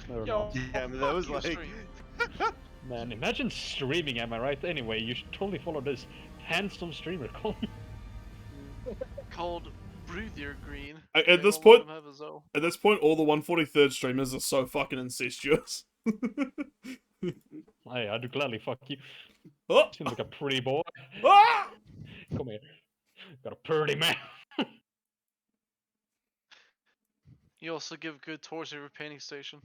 Or Yo, not. Yeah, but that was fuck your like. stream. Man, imagine streaming, am I right? Anyway, you should totally follow this handsome streamer called. Called Breathier Green. At They this won't let point, him have his own. at this point, all the 143rd streamers are so fucking incestuous. Hey, I'd gladly fuck you. Oh! Seems like a pretty boy. Ah! Come here. Got a pretty man. You also give good tours of your painting station.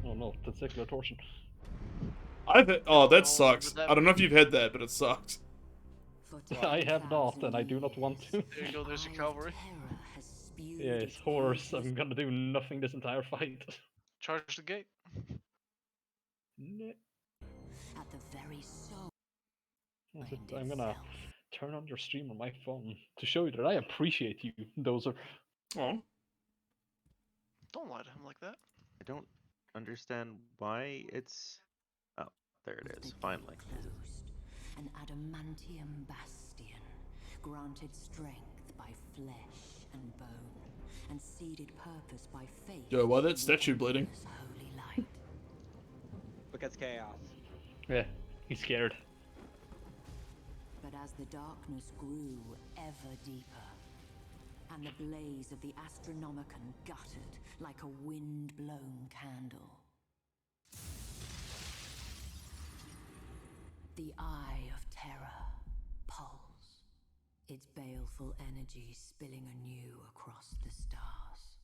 Oh no, testicular torsion. Oh, that Oh, sucks. that- I don't know if you've had that, but it sucks. I have not, and I do not want to. There you go, there's your cavalry. Yes, horse. I'm gonna do nothing this entire fight. Charge the gate. At the very soul. I'm gonna turn on your stream on my phone to show you that I appreciate you. Those are. Oh. Don't lie to him like that. I don't understand why it's. Oh, there it is. Finally. Closed, an adamantium bastion, granted strength by flesh and bone, and seeded purpose by faith. Yo, why that statue bleeding? Holy light. Because chaos. Yeah, he's scared. But as the darkness grew ever deeper, and the blaze of the Astronomicon guttered like a wind-blown candle, the Eye of Terror pulsed, its baleful energy spilling anew across the stars.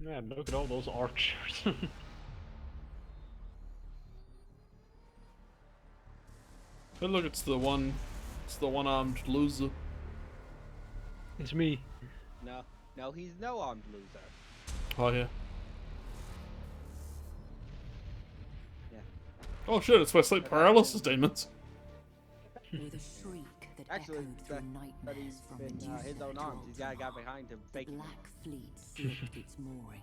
Man, look at all those archers. Hey, look, it's the one-armed loser. It's me. No, he's no armed loser. Oh yeah. Yeah. Oh shit, it's my sleep paralysis demons. With a shriek that Actually, echoed through but nightmares he's from been Medusa his own to arms. He's got a guy Ultramar. behind him The faking. Black Fleet slipped its moorings.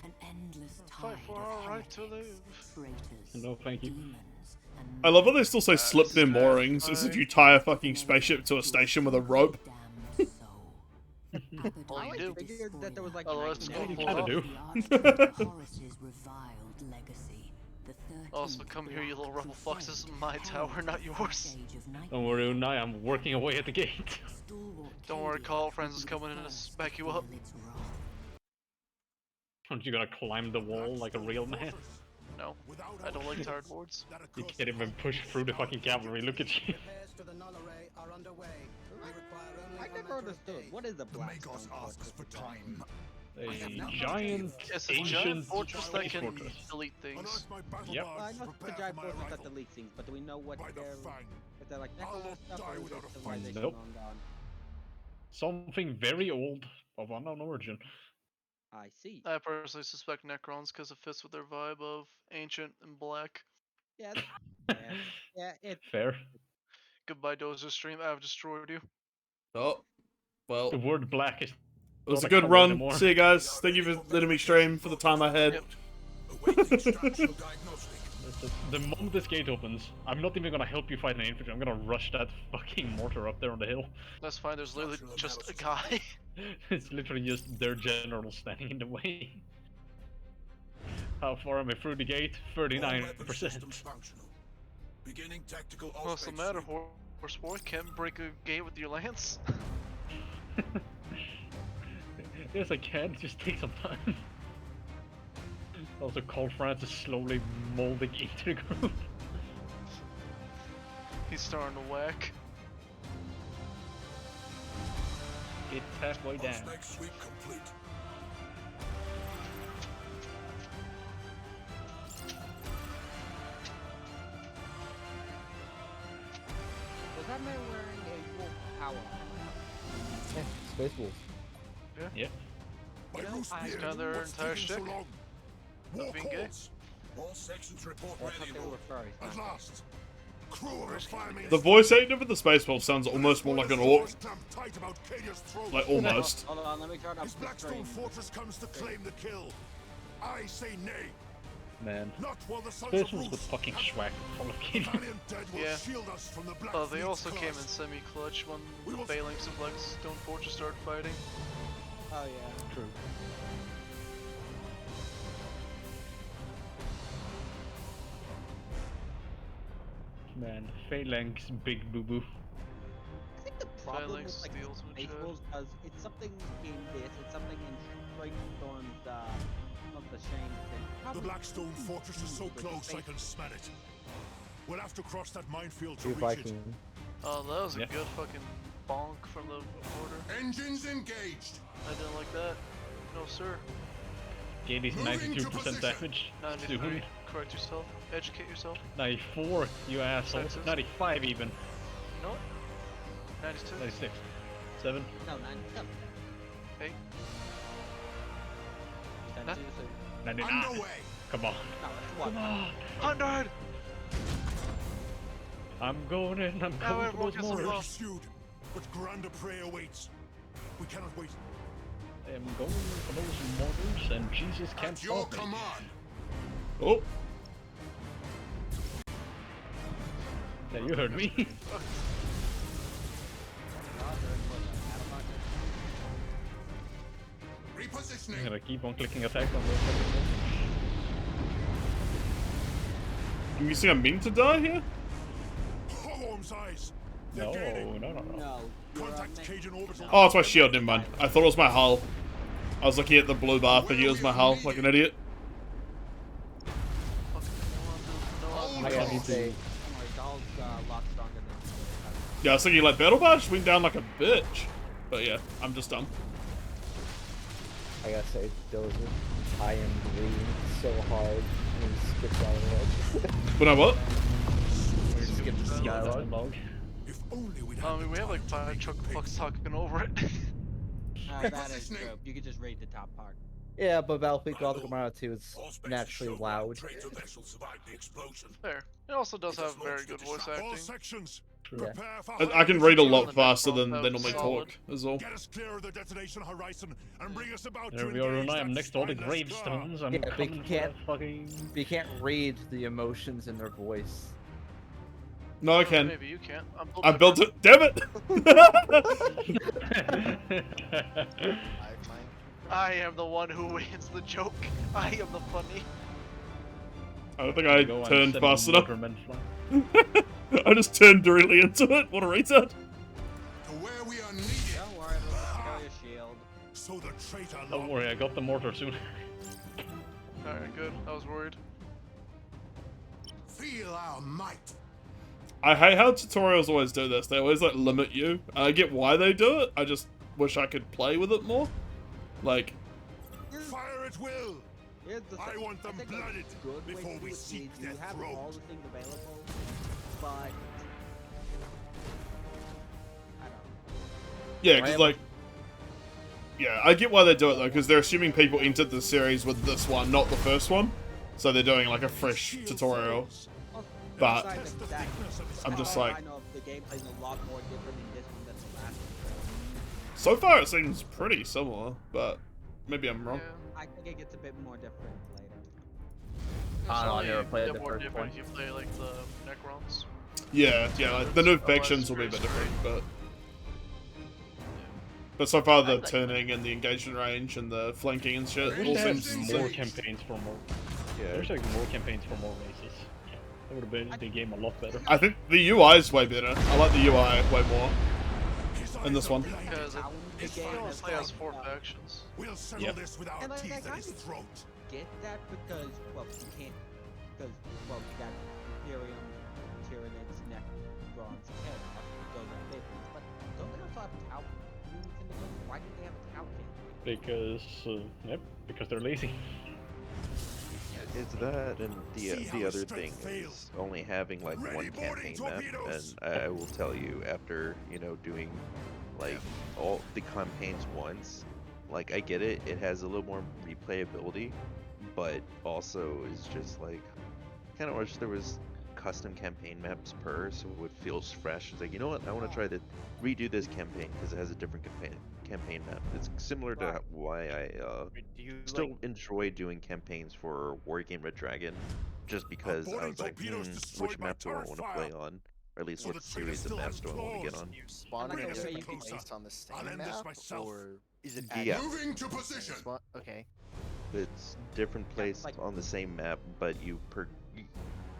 An endless Fight tide for of our right to heretics, live. traitors, No, thank you. demons, and I love how they still say slip their That's moorings, as if you tie a fucking spaceship to a station with a rope. damned soul. At the All you dark do. of Figured that there was like Oh, let's go 19 pull kinda up. do. the Archduke Horus's reviled legacy. The 13th Also, come here, you little Black rebel fucks. This is Crusade my tower, heralded not the yours. Dark Age of Don't Nightmare. worry, Unai, I'm working away at the gate. Stalwart Don't worry, Cadia Carl, friends is would be coming the in to first back you up. feel its wrath. Aren't you gonna climb the wall like a real man? No, I don't like tired boards. You can't even push through the fucking cavalry, look at you. I never understood. What is a black stone asks for fortress? time. A giant, It's a giant ancient fortress that space can fortress. delete things. Yep. Well, I know it's the giant fortress that deletes things, but do we know what they're... Is that like necklace stuff or is it civilization Nope. long gone? Something very old of unknown origin. I see. I personally suspect Necrons because it fits with their vibe of ancient and black. Yeah, yeah, it... Fair. Goodbye, Dozer Stream. I've destroyed you. Oh, well, The it word black is was not a good color run. anymore. See you guys. Thank you for letting me stream for the time I had. Yep. The moment this gate opens, I'm not even gonna help you fight an infantry. I'm gonna rush that fucking mortar up there on the hill. That's fine. There's literally just a guy. It's literally just their general standing in the way. How far am I through the gate? 39%. Beginning tactical What's the matter, Horseboy? Can't break a gate with your lance? Yes, I can. Just take some time. Also, Call Francis slowly molding into the group. He's starting to whack. It's halfway down. sweep complete. Was that man wearing a wolf power armor? Yeah, Space Wolf. Yeah. My know, loose I- beard, Kinda their what's entire taking so shtick. long? War being gay. calls. All sections report I thought ready, they were Lord. furries. At last. Crew are firing. The voice actor for the Space Wolf sounds almost more like an orc. Tight about Cadia's throat. Like, almost. Hold on, let me turn up His the Blackstone stream. fortress comes to claim the kill. I say nay. Man. Not while the sons Space of Wolves with Ruth fucking swag. Full of kids. valiant dead will Yeah. shield us from the Black They Fleet's also came in curse. semi-clutch when We the will- phalanx of Blackstone Fortress started fighting. Oh yeah. True. Man, Phalanx, big boo boo. I think the problem with Phalanx like steals with Faith Jet. Wolves does it's something in this, it's something in Strikethorn's of the Shame thing. The Probably Blackstone Fortress is so with the close I Faith- can smell it. We'll have to cross that minefield to You reach it. Viking. Oh, that was a Yeah. good fucking bonk from the border. Engines engaged. I didn't like that. No, sir. Gate is Moving to 92% position. damage. 93. Soon. Correct yourself. Educate yourself. 94, you asshole. Sexist. 95 even. You know what? 92. 96. 7. No, 97. 8. Just Huh? 92, so 99. Underway. Come on. no, that's what? Come on. 100! I'm going in. I'm Now going for everyone those gets some mortars. love. Pursued, but grander prey awaits. We cannot wait. I am going for those mortars, and Jesus can't At your stop me. command. Oh, Yeah, you heard me. God, they're in for the battle bucket. I'm Repositioning. gonna keep on clicking attack on those fucking mortars. you think I'm mean to die here? Hogworm's eyes. They're No, gaining. no. No. Contact Cajun orbital. Oh, it's my shield, never mind. I thought it was my hull. I was looking at the blue bar thinking it was my hull, like an idiot. Fucking no one, Hold I gotta course. say, Don't worry, Dahl's a lot stronger than Yeah, I was thinking like Battle Barge went down like a bitch. But yeah, I'm just dumb. I gotta say, Dozer, I am bleeding so hard when he skips dialogue. When I what? When he skips Yeah, dialogue. dialogue. If only we'd I had mean, the we have like time to 5 make chuck the fucks pigs. talking over it. that is Repositioning. true. You could just read the top part. Yeah, but Battlefleet Gothic Armada 2 is All spaces naturally show one loud. trains of vessels survived the explosion. Fair. It also does It has have very launched good to voice disrupt all acting. sections. True. Yeah. Prepare for I can read a On lot the faster background, than that they was normally solid. talk, as well. Get us clear of the detonation horizon and bring us about There to we are, engage and I am that next to all the spineless gravestones. I'm Yeah, but coming you for can't- that fucking... But you can't read the emotions in their voice. No, I can. Maybe you can't. I built it. Damn it! I am the one who wins the joke. I am the funny. I don't think I Go on, turned 7 fast enough. Watermen fly. I just turned directly into it. What a retard. To where we are needed. Don't worry, we'll carry a shield. So the traitor Don't worry, I got the mortar soon. Alright, good. I was worried. Feel our might. I hate how tutorials always do this. They always like limit you. I get why they do it. I just wish I could play with it more. Like, Fire at will. Here's the I thing. want them think a blooded good way before to do we it seek is you their have throat. all the things available, but I don't know. yeah, because like, yeah, I get why they do it though, because they're assuming people entered the series with this one, not the first one. So they're doing like a fresh tutorial. Also, But besides the fact- I'm just all like- I know the gameplay's a lot more different in this one than the last one. So far it seems pretty similar, but maybe I'm wrong. Yeah. I think it gets a bit more different later. It's I don't know, I only never played a bit the more first different one. if you play like the Necrons. Yeah, like, the new Otherwise, factions will be a bit different, but so far the turning and the engagement range and the flanking and shit We all should have seems more sick. campaigns for more. Yeah. There's like more campaigns for more races. That would have been the game a lot better. I think the UI is way better. I like the UI way more in this one. Because it The game only has has like, 4 factions. We'll settle Yep. this with our And I teeth at kind his of throat. get that because, well, you can't, because, well, you got Imperium, Tyranids, Necrons, Chaos, those are favorites, but don't they also have Tau units in the game? Why do they have a Tau cannon? Because they're lazy. It's that, and See how the other strength thing fails. is only having like Ready, one boarding campaign map, and torpedoes. I will tell you, after doing like all the campaigns once, like I get it, it has a little more replayability, but also is just like kind of wish there was custom campaign maps per, so it feels fresh. It's like, you know what, I want to try to redo this campaign because it has a different campaign map. It's similar to Right. why I Do you still enjoy doing campaigns for Wargame Red Dragon, just because I boarding was like, torpedoes destroyed which by map do I turret want to fire. play on? Or at least So what the traitor series of still maps has do I want to get claws. on? you spawn like in the way you different can place on the I'll same end this map, myself. or Is it Yeah. actually Moving to the same position. spot? Okay. It's different placed like- on the same map, but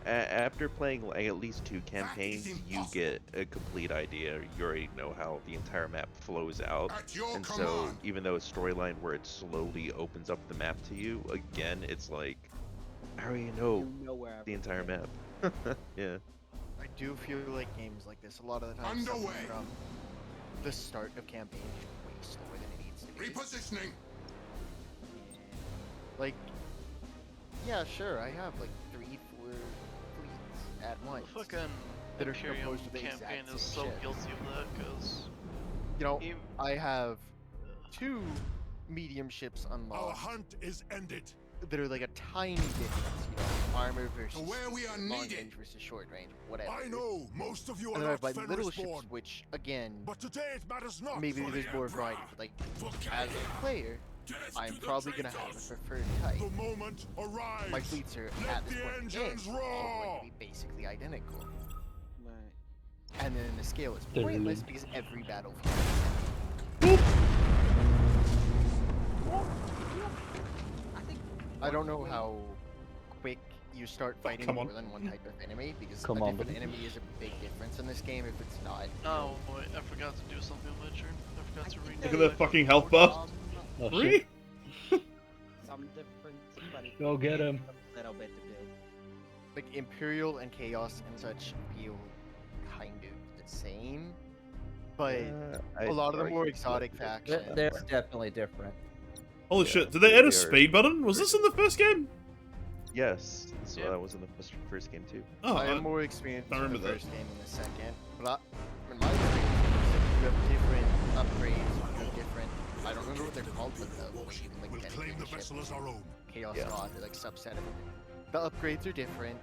after playing like at least 2 campaigns, you impossible. get a complete idea. You already know how the entire map flows out. At your And so, command. even though a storyline where it slowly opens up the map to you, again, it's like, I already know You know where the entire map. Yeah. I do feel like games like this a lot of the time suffer Underway. from the start of campaign is way slower than it needs to be. Repositioning. Like, yeah, sure, I have like 3-4 fleets at once. Fucking that are Imperium composed of the exact campaign is same so shit. guilty of that because You know, I have 2 medium ships Our unlocked hunt is ended. that are like a tiny difference, you know, armor versus where we are long needed. range versus short range, whatever. I know most of you And are then I have not like little Fenris ships, born, which again, but today it matters not. maybe for there's the more Emperor. variety. But like, For as a Cadia. player, Death I'm to the probably gonna have a traitors. preferred type. The moment arrives. My fleets are Let at this the point in the game engines all going roar. to be basically identical. Right. And then the scale is They're pointless linked. because every battlefield. I think I don't know how quick you start fighting come on. more than one type of enemy because Come a on, different buddy. enemy is a big difference in this game if it's not. you oh know, wait, I forgot to do something on my turn. I forgot to rename. Look at that fucking health bar. Oh, Really? some difference, but it Go get him. a little bit to build. like Imperial and Chaos and such feel kind of the same, but a lot of the more exotic factions. They're definitely different. Holy Yeah, shit, did they add they a are speed button? Was this in the first game? Yes. So Yeah. that was in the first game too. Oh, I am more experienced I in the remember that. first game than the second, but in my experience, you have different upgrades, you have different. I don't remember what they're called, but even like We'll claim dedicated the ships. vessel as our own. Chaos Yeah. Rod, they're like subset of it. The upgrades are different.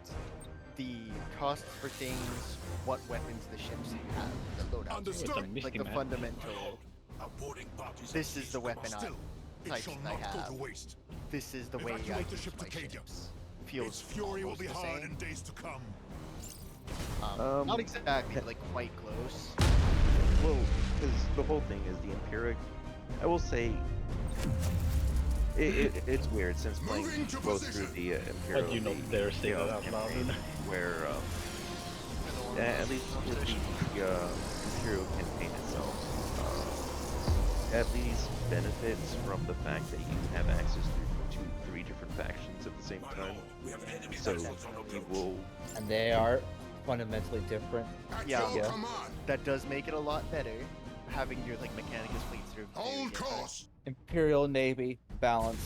The costs for things, what weapons the ships have, the loadouts, Understood. It's a like misty the map. fundamental. Our boarding parties This are is the seized, weapon but still, it types shall I not go have. to waste. This is the way I Evacuate the use ship my to Cadia. ships. Feels Its fury will almost be the hard same. in days to come. Not exactly, but like quite close. Well, because the whole thing is the Empiric. I will say, it's weird since playing Moving to both through position. the Imperial. But you and know, the dare say that Chaos out loud. campaign, where at least with the Imperial campaign itself, at least benefits from the fact that you have access to 2-3 different factions at the same time. So you will. And they are fundamentally different. At Yeah. your Yeah. command. That does make it a lot better, having your like Mechanicus fleets through. Hold course. Imperial Navy, balance,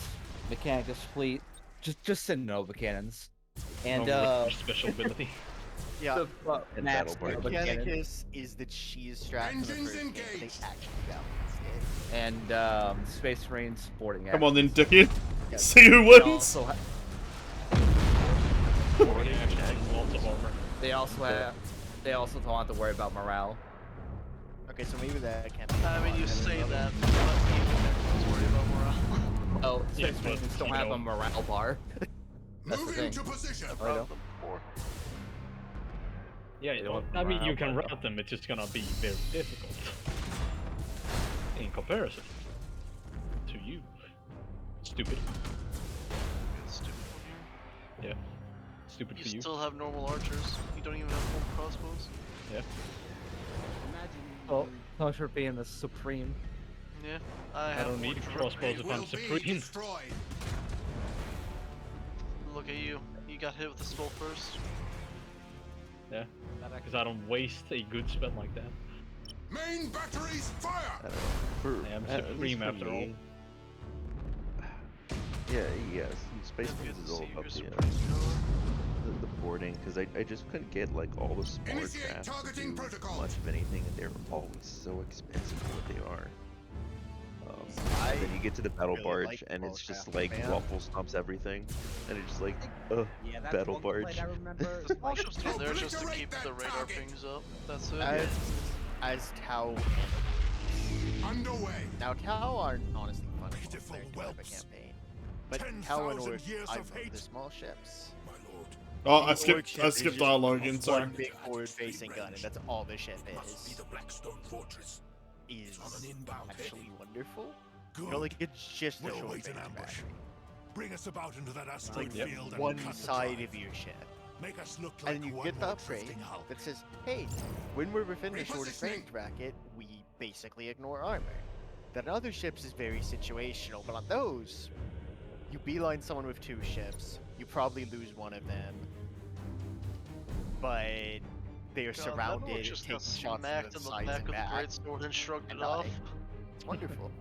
Mechanicus fleet, just send Nova cannons. And Your special ability. Yeah, And max Battle Barge. Nova cannon. Mechanicus is the cheese strap from the Engines first game, but they engaged. actually balanced it. And Space Marine sporting. Come on then, axes. dickhead. Yeah. See who They wins. also, Forwarding action and lots of armor. they also don't have to worry about morale. Okay, so maybe that can't. I mean, you say that, but even everyone's worried about morale. Oh, Yeah, Space but Marines don't you have know- a morale bar. That's the Moving thing. to position. I know. Brought them before. Yeah, They don't I mean, you route can them. route them, it's just gonna be very difficult. In comparison to you. Stupid. Stupid one Yeah. Stupid here. for You you. still have normal archers. You don't even have full crossbows. Yeah. Imagine. Well, thanks for being the supreme. Yeah, I I have don't more need dra- crossbows It if will I'm be supreme. destroyed. Look at you. You got hit with the spell first. Yeah. Because I don't waste a good spell like that. Main batteries I fire. don't know. For, Yeah, I'm at least supreme for after all. me, Yeah, yes. Space It's good Marines to is all see about you're the, supreme scholar. the boarding, because I just couldn't get like all the smaller Initiate crafts to targeting do protocol. much of anything, and they're always so expensive for what they are. I And then you get to the battle really barge, like and small it's just craft, like man. waffle stomps everything, and it's just like, Yeah, that's battle one complaint barge. I remember. The small like, ships are there just to Obliterate keep that the radar target. pings up. That's it. as Tau. Underway. Now Tau are honestly fun. Pitiful They're kind of a whelps. campaign. But Tau and 10,000 Orc, years I of love hate. the small ships. My lord. Oh, I The Orc skipped ship is just dialogue again, sorry. One big forward-facing gun, and that's all the ship Must be is. the Blackstone Fortress. Is On an inbound actually heading. wonderful. You know, like it's just a We'll short wait in range ambush. battery. Bring us about into that It's asteroid like field and one cut the side drive. of your ship. Make us look like And you one get the more upgrade drifting hulk. that says, hey, when we're within the shortest Repositioning. range bracket, we basically ignore armor. That on other ships is very situational, but on those, you beeline someone with 2 ships, you probably lose one of them, but they are God, surrounded, that just got taking shots smacked to in the the sides back and with the back, greatsword and shrugged and it off. die. It's wonderful.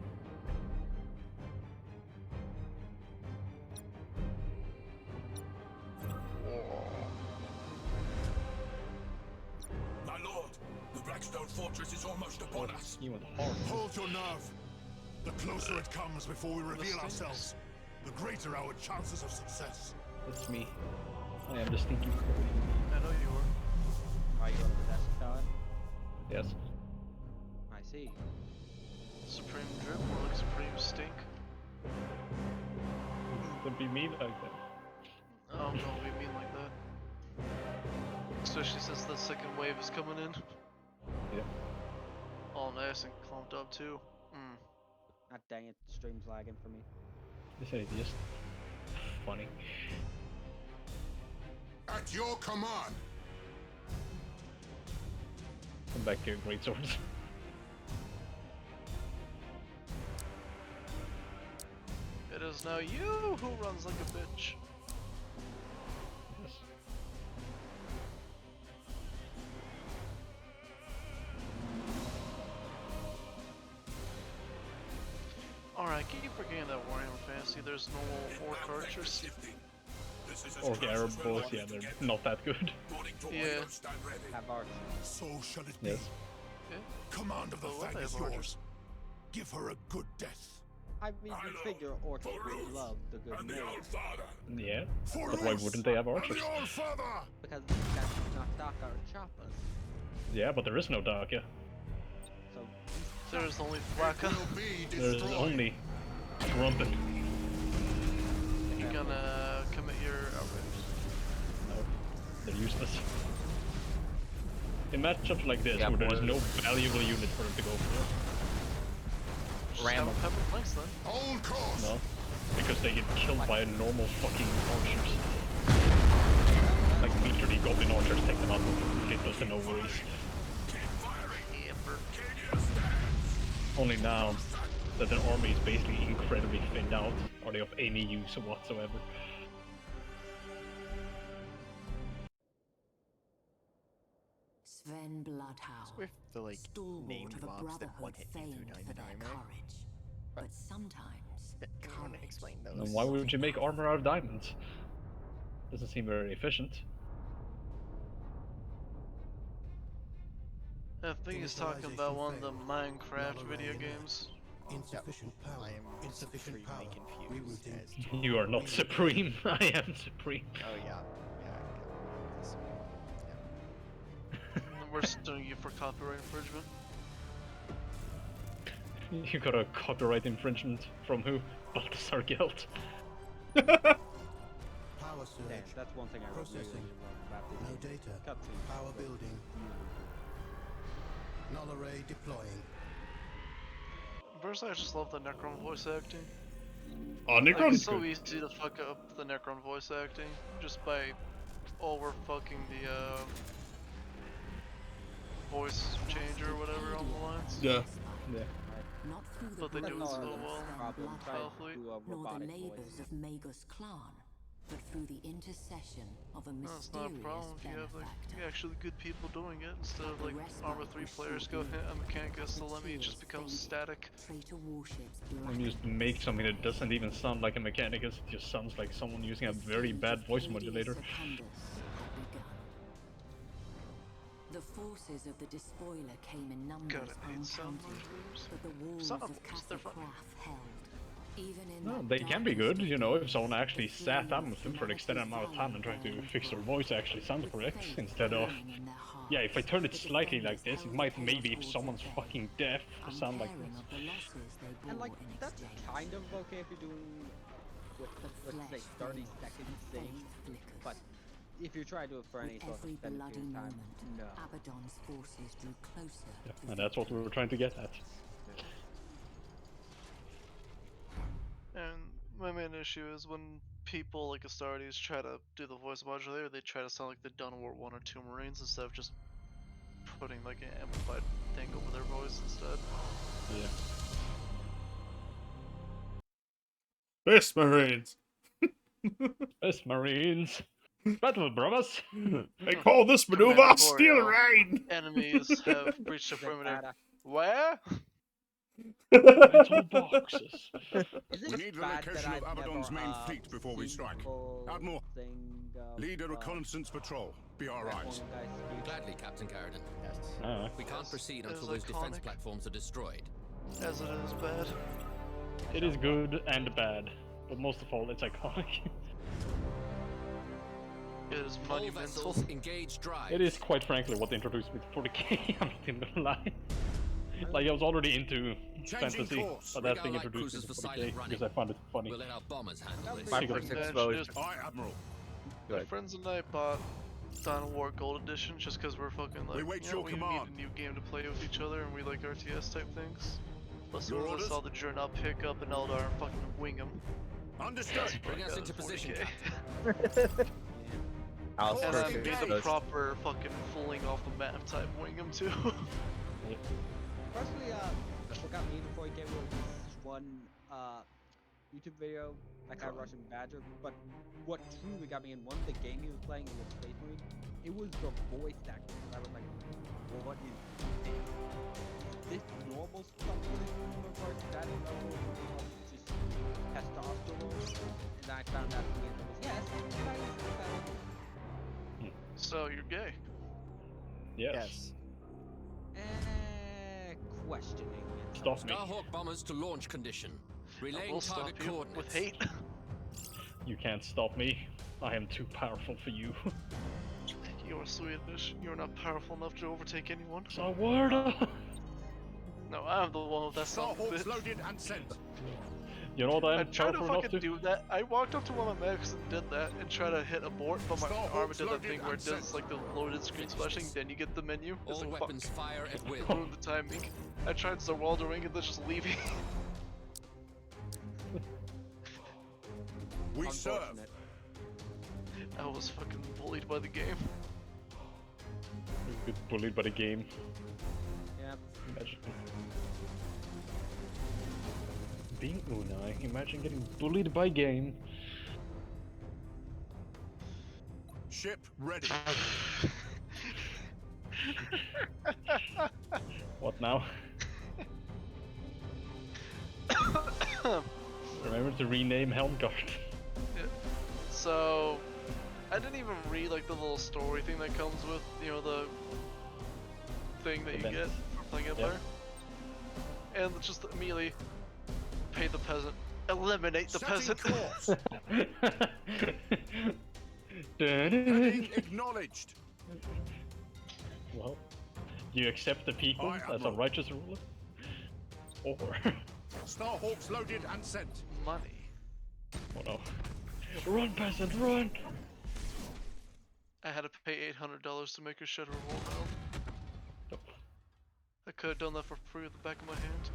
My lord, the Blackstone Fortress is almost upon us. You went hard. Hold your nerve. The closer it comes before we reveal ourselves, the greater our chances of success. That's me. I am the stinky. I know you were. Are you on the desk, Todd? Yes. I see. Supreme drip, more like supreme stink. Don't be mean like that. Oh, don't be mean like that. Especially since the second wave is coming in. Yeah. All nice and clumped up too. Mm. God dang it, stream's lagging for me. This is just funny. At your command. Come back here, great swords. It is now you who runs like a bitch. Yes. Alright, keep forgetting that Warhammer Fantasy. There's normal orc archers. Orc Arab boys, yeah, they're not that good. Yeah. Have archers. So shall it Yes. Yeah. Command of the Oh, what fang they is have yours. archers. Give her a good death. I mean, you figure orcs would love the good name. Yeah. For But why Ruth wouldn't they have and archers? the Old Father. Because that's not Doc or Choppers. Yeah, but there is no Darkia. So, There's only Flacca. Will be There's destroyed. only Trumpet. You gonna commit your outrage? No, they're useless. In matchups like this, Yeah, where there is boy. no valuable unit for them to go for, Just Ram have 'em. pepper planks then. Hold course. no, because they get killed by normal fucking archers. Like literally goblin archers take them out with ridiculous and no worries. Only now that their army is basically incredibly thinned out, are they of any use whatsoever. Sven Bloodhound, With the like stalwart named of a mobs that brotherhood one hit you famed through for diamond their armor. courage. But sometimes Yeah, you want to courage explain Then those? why would you make armor out of diamonds? Doesn't seem very efficient. I think he's talking about one of the Minecraft video games. Insufficient power. I am Insufficient power. supremely confused as to... You are not supreme. I am supreme. Oh yeah. And we're suing you for copyright infringement. You got a copyright infringement from who? Balthasar Gelt. Power damn, surge. that's one thing I really, really Processing. love about No the data. cutscenes. Power building. Null array deploying. Personally, I just love the Necron voice acting. Oh, Like, Necron's it's so good. easy to fuck up the Necron voice acting just by over fucking the voice changer or whatever on the lines. Yeah. Yeah. not through the But they do blood it so of well. Sven Problem Bloodhound, trying to do a nor the robotic labours voice. of Magus Clan, but through the intercession of a No, it's not a mysterious problem if you have like benefactor. actually good people doing it instead of The like respite Armor 3 will players soon go be hit a over. Mechanicus to The let me tears just become faded. static. Traitor warships When blackened you just make something that doesn't even sound like a Mechanicus, it just sounds like someone using a very bad voice modulator. The forces of the despoiler came in numbers God, I hate sound uncounted, modulators. but the walls Sound of voices, they're fun. Craft held. Even in No, that they can be darkest good, of you know, if days, someone the actually sat down with them for an flames of extended amount of time and tried to valor fix their burned voice actually sounds with correct, faith instead of, burning in their hearts. yeah, if I turn it The slightly like defenders this, it held might the maybe, if chaos someone's towards fucking deaf, sound like uncaring this. of the losses they bore And like, in that's exchange. kind of okay if you're doing, with, The let's say, flesh 30 fades, seconds faith thing, flickers. but if you try to do it for any With sort of every extended bloody period of time, moment, no. Abaddon's forces drew closer to And that's what we were trying to get at. And my main issue is when people like Astartes try to do the voice modulator, they try to sound like the Dawn War 1 or 2 Marines instead of just putting like an amplified thing over their voice instead. Yeah. Best Marines. Yes, Marines. Battle, brothers. They call this maneuver Command Steel Boreal. Rain. Enemies have breached the perimeter. Where? It's all boxes. Is We it need the bad that location of I've Abaddon's never, main fleet before we seen strike. people Admiral, sing, lead a reconnaissance patrol. Be our eyes. Platform guys speak? Gladly, Captain Carradine. Yes. We can't proceed It until is those defense iconic. platforms are destroyed. As it is bad. It is good and bad, but most of all, it's iconic. It is All monumental. vessels engage drive. It is quite frankly what introduced me to 40k. I'm not even gonna lie. Like I was already into fantasy, course. but that Rig thing our light introduced me cruisers to for 40k silent running. because I found it funny. We'll let our bombers handle this. My Because- first Imagine exposure. just- Aye, Admiral. My friends and I bought Dawn War Gold Edition just because we're fucking like, We wait you know, your we command. need a new game to play with each other and we like RTS type things. But as Your soon as I orders? saw the Journal, I'll pick up an Eldar and fucking wing him. Understood. Bring us into position, Alice And first I made the exposure. proper fucking falling off the map type wing him too. Personally, what got me into 40k was this one YouTube video, that guy Russian Badger. But what truly got me in, one, the game he was playing was Space Marine. It was the voice acting. I was like, well, what is this normal stuff for this universe? That level of just testosterone? And I found out at the end it was yes. That is that. So you're gay. Yes. Questioning. Stop me. Starhawk bombers to launch condition. I Relaying will stop target you coordinates. with hate. You can't stop me. I am too powerful for you. You're Swedish. You're not powerful enough to overtake anyone. So word. No, I'm the one with that song. Starhawks loaded and sent. You know what I I am tried to powerful enough fucking to? do that. I walked up to one of my mechs and did that and tried to hit abort, but my Starhawks armor did that loaded thing where it and does sent. like the loaded screen splashing, then you get the menu. It's All like weapons fuck. fire at will. Ruined the timing. I tried Zerwaldering and then just leaving. We serve. Unfortunate. I was fucking bullied by the game. You get bullied by the game. Yeah. Imagine. Being Unai, imagine getting bullied by game. Ship ready. What now? Remember to rename Helmgard. So, I didn't even read like the little story thing that comes with, you know, the thing that you Event. get for playing Empire. And just immediately pay the peasant, eliminate the Setting peasant. course. Heading acknowledged. Well, do you accept the people Aye, as a Admiral. righteous ruler? Or, Starhawks loaded and sent. Money. oh no. Run, peasant, run! I had to pay $800 to make a shed revolt now. Oh. I could have done that for free with the back of my hand.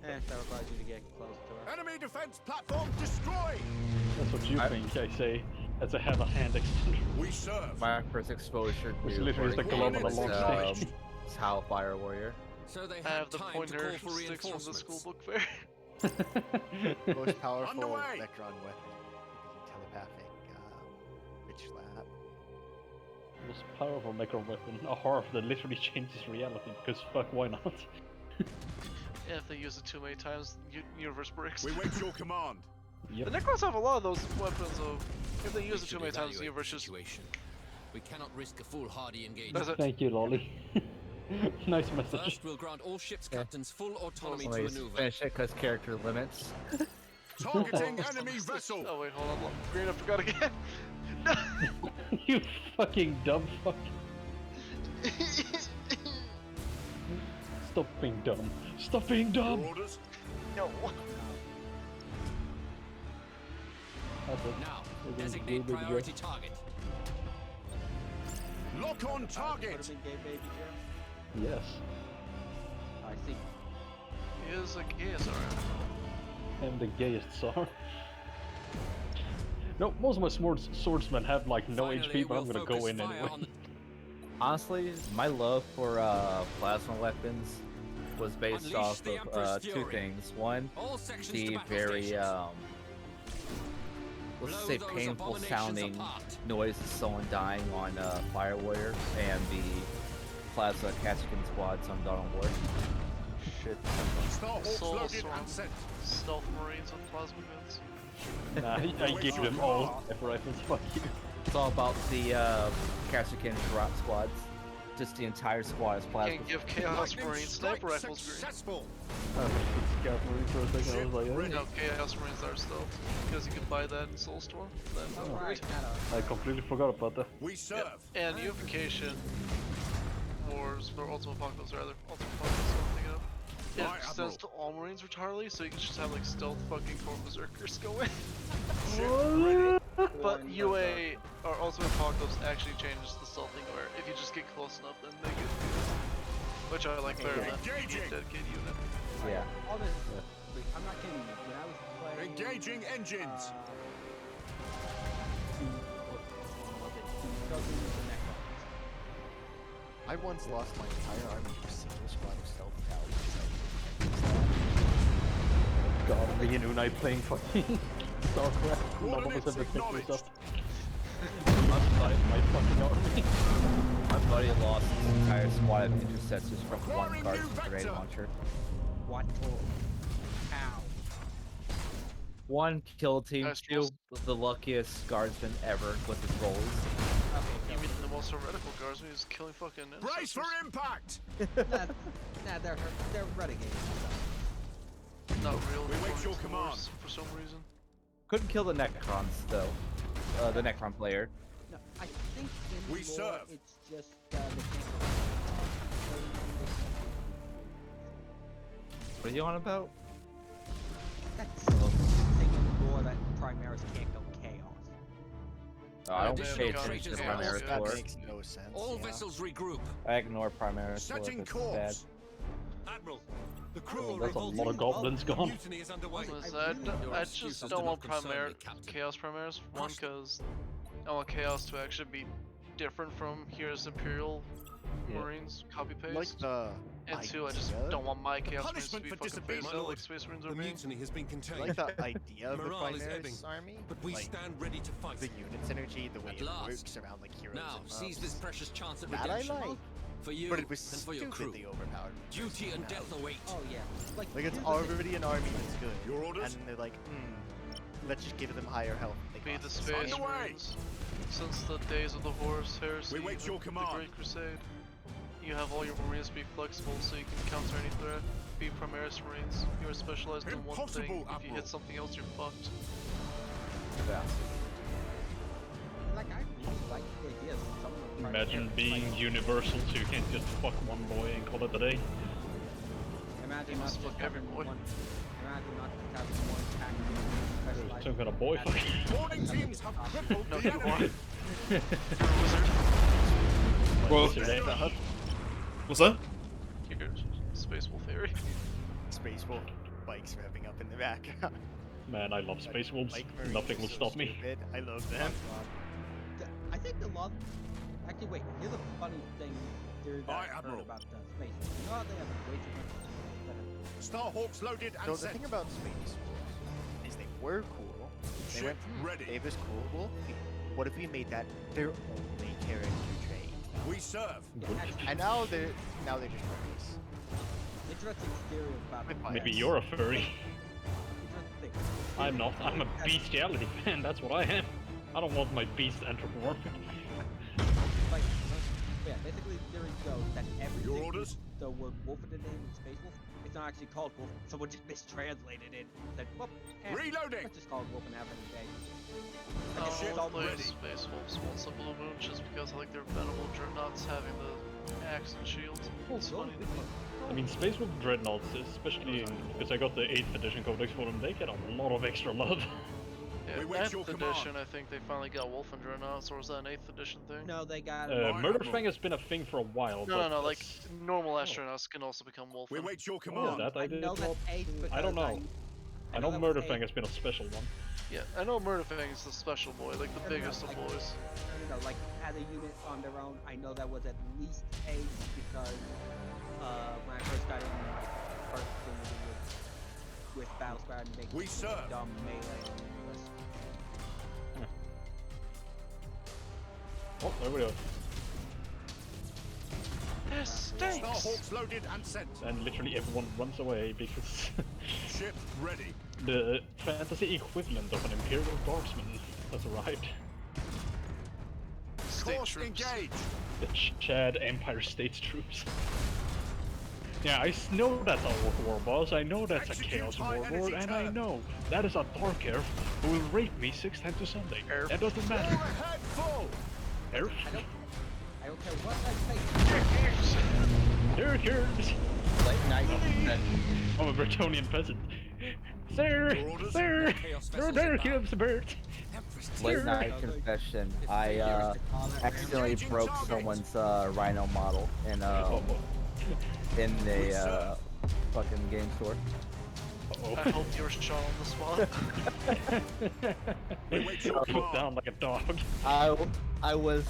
That requires you to get close to her. Enemy defense platform destroyed. That's what you think, I say. That's a have a hand extension. We serve. My first exposure It's to literally just a 40K glove on a was, long stick. is Hellfire Warrior. So they I had have the time to pointer call for sticks from the reinforcements. school book fair. Most powerful Underway. Necron weapon. The telepathic witch lab. Most powerful necro weapon, a harp that literally changes reality, because fuck, why not? Yeah, if they use it too many times, universe breaks. We wait your command. The Necrons have a lot of those weapons, though. If they use it too should many times, the evaluate universe the just. situation. We cannot risk a foolhardy Does engagement. it? Thank you, Loli. Nice message. First, we'll grant all ships captains full autonomy to Anyways, maneuver. finish it because character limits. Targeting enemy vessel. Oh wait, hold on. Green, I forgot again. You fucking dumb fuck. Stop being dumb. Stop being Your dumb! orders. No. Now, designate priority target. Lock on Would target. have been gay baby Jeff? Yes. I see. He is a gayest Tsar. I'm the gayest Tsar. No, most of my swordsmen have like no HP, but I'm gonna go in anyway. Honestly, my love for plasma weapons was based off of two things. One, the very let's say painful sounding noise of someone dying on Fire Warrior, and the plasma Kashyyykin squads on Dawn of War. Shit. Stealth Marines with plasma guns. Nah, I give them all sniper rifles, fuck you. It's all about the Kashyyykin drop squads. Just the entire squad is plasma. Can't give Chaos Marines sniper rifles green. Chaos Marines for a second, I was like, eh. No, Chaos Marines are stealth. Because you can buy that in Soulstorm. Then upgrade. I completely forgot about that. We serve. Yeah. And Unification Wars, or Ultimate Apocalypse rather. Ultimate Apocalypse, I'm thinking of. It extends to all Marines entirely, so you can just have like stealth fucking core berserkers go in. But UA or Ultimate Apocalypse actually changes the stealthing where if you just get close enough, then they get which I like better than a dedicated unit. Yeah. Honestly, I'm not kidding you. When I was playing, Engaging engines. I once lost my entire army to a single squad of stealth cavalry. God, me and Unai playing fucking StarCraft. None of us ever picked this up. Must fight my fucking army. My buddy lost his entire squad of intercessors from one Guardian grenade launcher. What? How? One kill team, Nice two rolls. was the luckiest guardsman ever with his rolls. You mean the most heretical guardsman who's killing fucking Brace for impact. Nah, they're renegades. Not real. We wait your Warriors command. for some reason. Couldn't kill the Necrons though. The Necron player. No, I think in We lore, serve. it's just they can't. What are you on about? That's thing in lore that Primaris can't go chaos. Oh, I don't Yeah, pay yeah, attention to yeah, Primaris yeah. That lore. makes no sense. All yeah. vessels regroup. I ignore Primaris lore if Setting it's bad. course. Admiral, the Oh, that's a lot of goblins gone. mutiny is underway. I just don't want Chaos Primaris. One, because I want Chaos to actually be different from here's Imperial Marines copy paste. Like the and two, I just idea- don't want my Chaos Marines to Punishment be for fucking disobedience. face My out like lord, Space Marines are The being. mutiny has been contained. like the idea of the Morale is ebbing, Primaris army, but we like stand ready to fight. the unit synergy, the way At it last. works around like heroes Now, and seize mobs. this precious chance at That redemption. I like, For you but it was and for your crew. stupidly overpowered. Duty and death await. Oh yeah. Like it's here's the thing. already an army that's good, Your orders? and they're like, let's just give them higher health. They Be the cost us Space money. Underway. Marines. Since the days of the Horus Heresy, We wait your the command. Great Crusade, you have all your Marines be flexible so you can counter any threat. Be Primaris Marines. You are specialized in one thing. Impossible, If you Admiral. hit something else, you're fucked. Yeah. Like I really like the idea of some of the Imagine Primaris, being like, universal so you can't just fuck one boy and call it a day. Imagine You not must just fuck every having boy. one. Imagine not just having one tactical specialized. Some kind of boy fucking. Warning teams have crippled No, the you enemy. are. Well, Wizard ain't that. what's that? Your Space Wolf Theory. Space Wolf bikes revving up in the background. Man, I love Space Wolves. Bike Marines Nothing are will so stop me. stupid. I love them. I think a lot. Actually, wait. Here's a funny thing. That Aye, I heard Admiral. about the space. You know how they have way too much. Starhawks loaded and So the sent. thing about Space Wolves is they were cool. They Ship went, ready. Dave is cool. What if we made that their only character trait? We serve. And now they're just furries. Interesting theory about With the Maybe bias. you're a furry. Interesting thing. I'm not. I'm a bestiality fan. That's what I am. I don't want my beast anthropomorphic. Like, yeah, basically the theory goes that everything Your orders? with the word wolf in the name in Space Wolf, it's not actually called wolf. Someone just mistranslated it and said, well, Reloading. let's just call it wolf and have it in day. I Ship don't play ready. Space Wolves once a blue moon just because I like their venerable dreadnoughts having the axe and shield. It's funny to me. I mean, Space Wolf Dreadnoughts, especially because I got the 8th edition codex for them, they get a lot of extra love. Yeah, We wait your 9th command. edition, I think they finally got Wolfender now, so was that an 8th edition thing? No, they got Murderfang has been a thing for a while. No, but like that's- normal astronauts can also become Wolfen. We wait your Oh, command. that I did know not. that's 8 because I don't know. I know that was Murderfang 8. has been a special one. Yeah, I know Murderfang is the special boy, like the No, no, biggest of like- boys. No, like as a unit on their own, I know that was at least 8 because when I first got in my first thing with Battlestar and making We serve. dumb melee on the list. Oh, there we go. This Starhawks loaded and sent. And literally everyone runs away because Ship ready. the fantasy equivalent of an Imperial Guardsman has arrived. State Course troops. engage. The Chad Empire State troops. Yeah, I know that's a war boss, I know that's a Execute Chaos high Warlord, energy and I turn. know that is a Dark Elf who will rape me 6 times to Sunday. That doesn't All matter. ahead full. Elf? I don't care what I say. Here, here's. Late night confession. I'm a Bretonian peasant. Sir, Your orders? sir, Chaos no vessels there inbound. cubes, Bert. Late night confession. I accidentally broke someone's Rhino model in the fucking game store. I hope you were shot on the spot. We wait your Put command. down like a dog. I was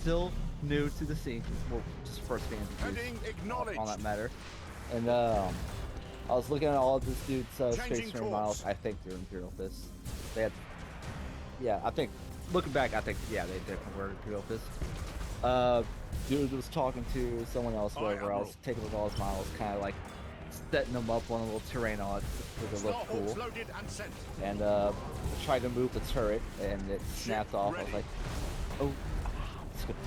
still new to the scene, well, just first being introduced Heading acknowledged. on that matter, and I was looking at all of this dude's Changing Space Marine course. models. I think they're Imperial Fists. They had, yeah, I think looking back, I think yeah, they definitely were Imperial Fists. Dude was talking to someone else, Aye, whoever. I was Admiral. taking with all his models, kind of like setting them up on a little terrain on it so they look Starhawks cool. loaded and sent. And tried to move the turret, and it snapped off. I was ready. like, oh, it's gonna be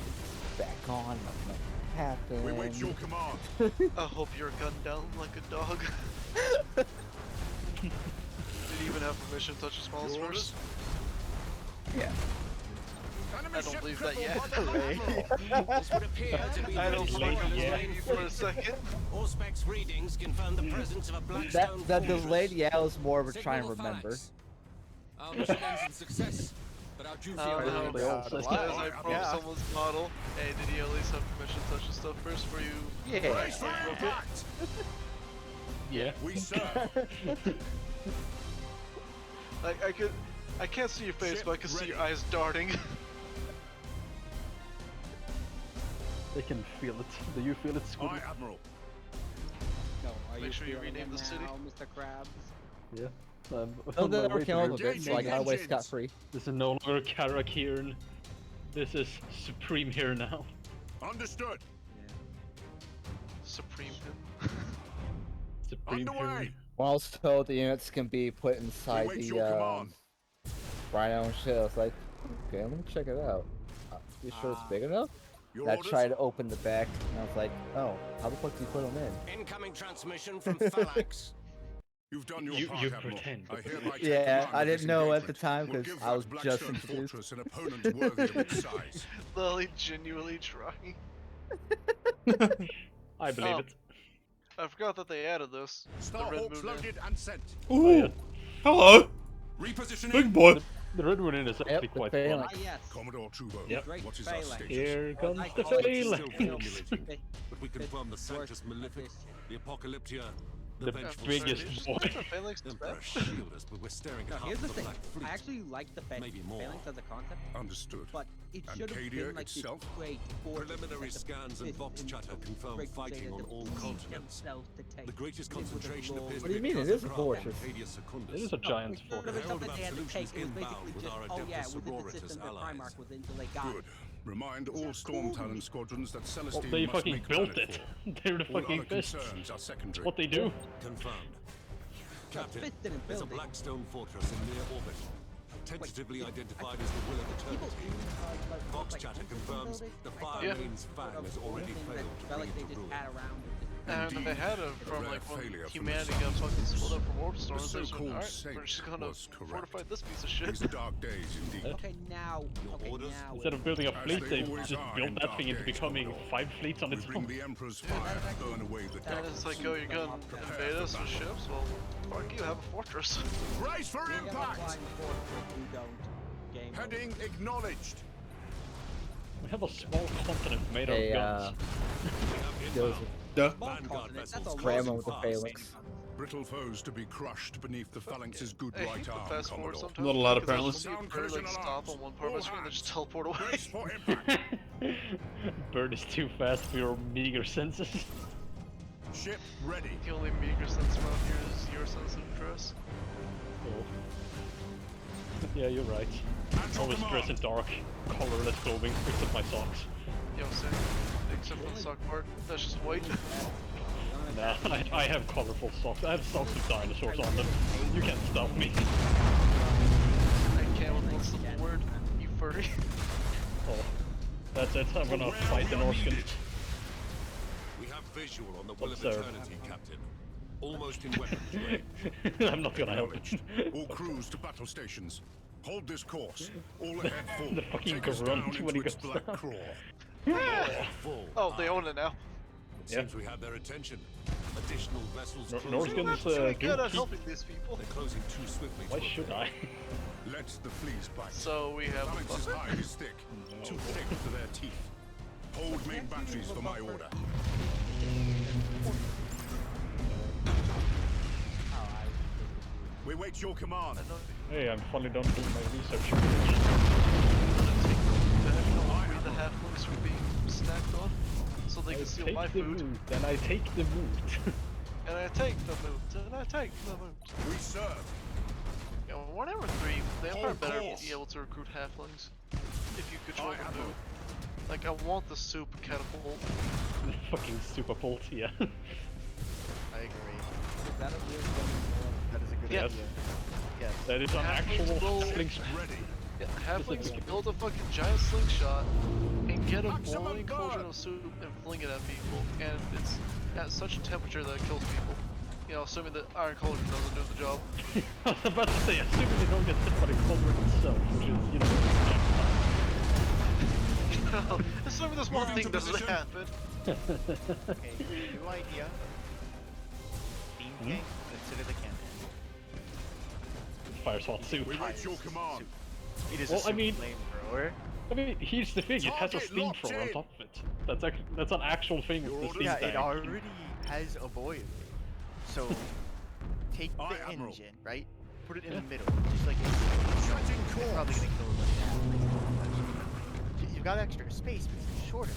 back on. Nothing happened. We wait your command. I hope you're gunned down like a dog. Did you even have permission to touch his models Your first? Yeah. Enemy I don't ship believe that crippled yet. by the Admiral. This would appear to be I the don't mission believe of you the yet for a second. Auspex readings confirm the presence of a That Blackstone fortress. delayed yeah was more of a Signal trying to the remember. phalanx. Our mission ends in success, but our duty No, remains. they all as said I broke someone's model, hey, did you at least have permission to touch his stuff first before you Yeah. actually broke it? Yeah. We serve. I can't see your face, Ship but I can see your ready. eyes darting. They can feel it. Do you feel it, Scooby? Aye, Admiral. No, are Make you sure you feeling rename it the city. now, Mr. Krabs? Yeah. Oh, they never wait came a up minute. with it, so I got away scot free. This is no longer Karakirn. This is Supreme here now. Understood. Supreme him. Supreme Underway. here. When I was told the units can be put We inside wait the your command. Rhino and shit, I was like, okay, let me check it out. You sure it's big enough? Your And I orders? tried to open the back, and I was like, oh, how the fuck do you put them in? Incoming transmission from Phalanx. You've done your You- part, you Admiral. pretend, I but- hereby take Yeah, command I of this didn't know at the engagement. time We'll 'cause give I was that just Blackstone introduced. Fortress an opponent worthy of its size. Loli genuinely trying. I believe Oh. it. I forgot that they added this. The red Starhawks moon. loaded and sent. Ooh. yeah. Hello. Repositioning. Big boy. The red one is actually the quite phalanx. fun. Ah, yes. Commodore Trubo, Yep. Great what is our phalanx. status? Here comes I the call it phalanx. still formulating. But we confirm the Sanctus Malefic, the Apocalyptia, The Vengeful biggest Spirit. boy. Phalanx is Emperor, bad. shield us, but we're staring No, at here's half the the thing. Black Fleet. I actually like the Maybe more. phalanx as a concept, Understood. but it And should have Cadia been like this itself? great fortress Preliminary that the scans and fifth Vox and chatter confirm Great fighting Crusaders on all believed continents. themselves to take. The greatest It was a concentration law. appears What do you to be mean? It is a Casablanca fortress. and Cadia Secundus. It is a giant None fortress. of it stuff Herald that of they had to Absolution take. is It was inbound basically with just, our oh yeah, Adeptus within the Sororitas system, the allies. Primarch was until they got Good. Remind all Cool. Storm Talon squadrons that Well, Celestine they must fucking make built planet it. They're the for. All fucking other fists. concerns are secondary. What they do. Confirmed. Captain, Fist didn't there's a build it. Blackstone fortress in near orbit. Tentatively identified as the Will of people. Eternity. Vox chatter confirms the Fire Yeah. Marin's Fang has already failed to Felt bring like it they to just ruin. had around. And they had it from Rare like when failure from humanity the got sun. fucking split up from Orb The Storms. They just went, so-called alright, saint we're just gonna was correct. fortify this piece of shit. These are dark days indeed. Okay, now. Your Okay, orders? now. Instead of building a As fleet, they they always just are built in that dark thing into days, becoming Commodore. 5 fleets on We its bring own. the Emperor's fire, burn away the And darkness. it's like, oh, you're gonna invade us with ships? Well, Fuck you, have a fortress. Brace for We have a impact! flying fortress, you don't. Game over. Heading acknowledged. We have a small continent made Hey, of guns. Those Duh. Small Vanguard continent, that's vessels a cram lot. with the phalanx. Brittle foes to be crushed beneath the phalanx's good I right hate to arm, fast forward Commodore. sometimes. Not allowed, because I'll apparently. see a Sound bird collision like stop alarms. on one part of my All screen and hands. just teleport away. Brace for impact. Bird is too fast for your meager senses. Ship ready. The only meager sense around here is your sense of dress. Oh. Yeah, you're right. At your Always dress in command. dark, colorless clothing, except my socks. You know what I'm saying? Except for the sock part, that's just white. Nah, I have colorful socks. I have socks with dinosaurs on them. You can't stop me. I can't with one simple word. You furry. Oh. That's it, I'm gonna fight the Norscan. We have visual on the will of Observe. eternity, Captain. Almost in weapons range. I'm not gonna help Acknowledged. it. All crews to battle stations. Hold this course. All ahead full. The fucking Take us grunt down when into he its goes black down. craw. Full. Oh, they own it now. Seems we have their attention. Additional vessels closing. Norskins Really do good at keep... helping these people. They're closing too swiftly. Why to should obey. I? Let the fleas bite. So we have a Phalanx is buffer. high as stick. Too thick for their teeth. Hold main batteries for my order. We wait your command. I know Hey, I'm finally done doing my research. the halflings were being snacked on, so they I can steal take my the food. moot, and I take the moot. And I take the moot, and I take the moot. We serve. You know, 1 hour 3, they are Hold better course. be able to recruit halflings. If you control Aye, the Admiral. moot. Like, I want the soup catapult. Fucking super bolt, yeah. I agree. Is that a weird thing? That is a good Yes. idea. Yes. That is an Halflings actual will- slingshot. Ready. Yeah, halflings build a fucking giant slingshot and get a Maximum boiling cauldron burn. of soup and fling it at people, and it's at such a temperature that it kills people. You know, assuming that iron cauldron doesn't do the job. I was about to say, assuming they don't get hit by the cauldron itself, which is, you know, Assuming this one Moving thing to doesn't position. happen. Okay, new idea. Beam gang, consider the cannon. fire swat suit. We wait your command. It is Well, a I mean- flamethrower. I mean, here's the thing, it has a Target locked steamthrower on in. top of it. That's an actual thing with the steam Yeah, tank. it already has a boiler. So take Aye, the Admiral. engine, right? Put it in the middle, just like it's Setting probably course. gonna kill you. You've got extra space, but it's shorter.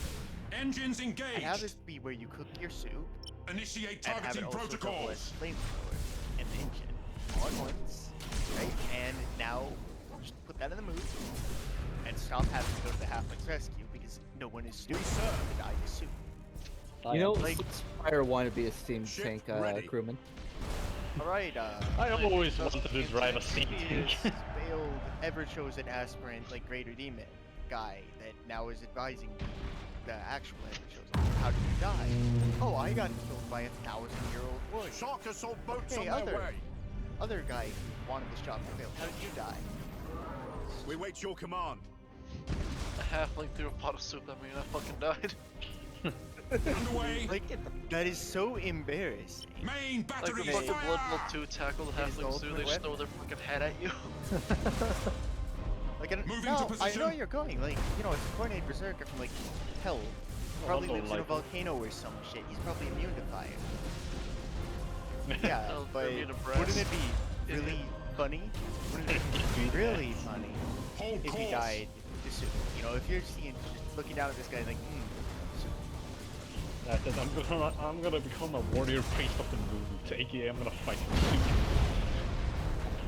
Engines And have engaged. this be where you cook your soup, Initiate and have it targeting also double as protocols. flamethrower and the engine all at once, right? And now just put that in the mood and stop having to go to the halflings rescue because no one is stupid enough to die to soup. You know, Like- Fire wanted to be a steam Ship tank ready. crewman. All right. I have always Just wanted to drive a steam tank. Failed ever chosen aspirant like Greater Demon guy that now is advising the actual ever chosen. How did you die? Oh, I got killed by a 1,000-year-old warrior. Shark assault boats Hey, on their way. other guy who wanted this job to fail. How did you die? We wait your command. A halfling threw a pot of soup at me and I fucking died. Underway. Like that is so embarrassing. Main Like battery the fucking Blood Bowl fire. 2 tackle the It is the halflings do, they ultimate just throw weapon. their fucking head at you. Like I don't, Moving to no, I know position. where you're going. Like you know, it's a coordinated berserker from like hell. Probably don't lives in a like it. volcano or some shit. He's probably immune to fire. Yeah, No, but immune to wouldn't brass. it be really funny? Wouldn't it be really funny Hold if he course. died to soup? You know, if you're seeing, just looking down at this guy like, I'm gonna become a warrior priest of the moot, aka I'm gonna fight the suit.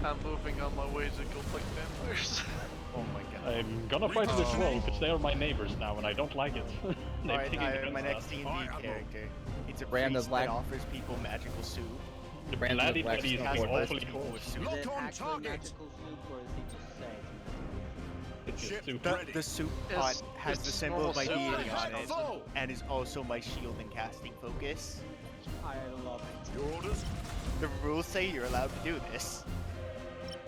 I'm moving on my way to go fight vampires. oh my god. I'm gonna fight it as well, because they are my neighbors now, and I don't like it. They've Alright, taken against my next us. D&D Aye, Admiral. character. It's a Brand of priest black- that offers people magical soup. The Brand bloody of black buddy is stuff. being Has awfully people cold. with soup. Is Lock it on actually target. magical soup, or is he just saying? It's just Ship soup. ready. The soup It's- pot has it's the symbol of my normal soup. deity on it, Full. and is also my shield and casting focus. I love it. Your orders. The rules say you're allowed to do this.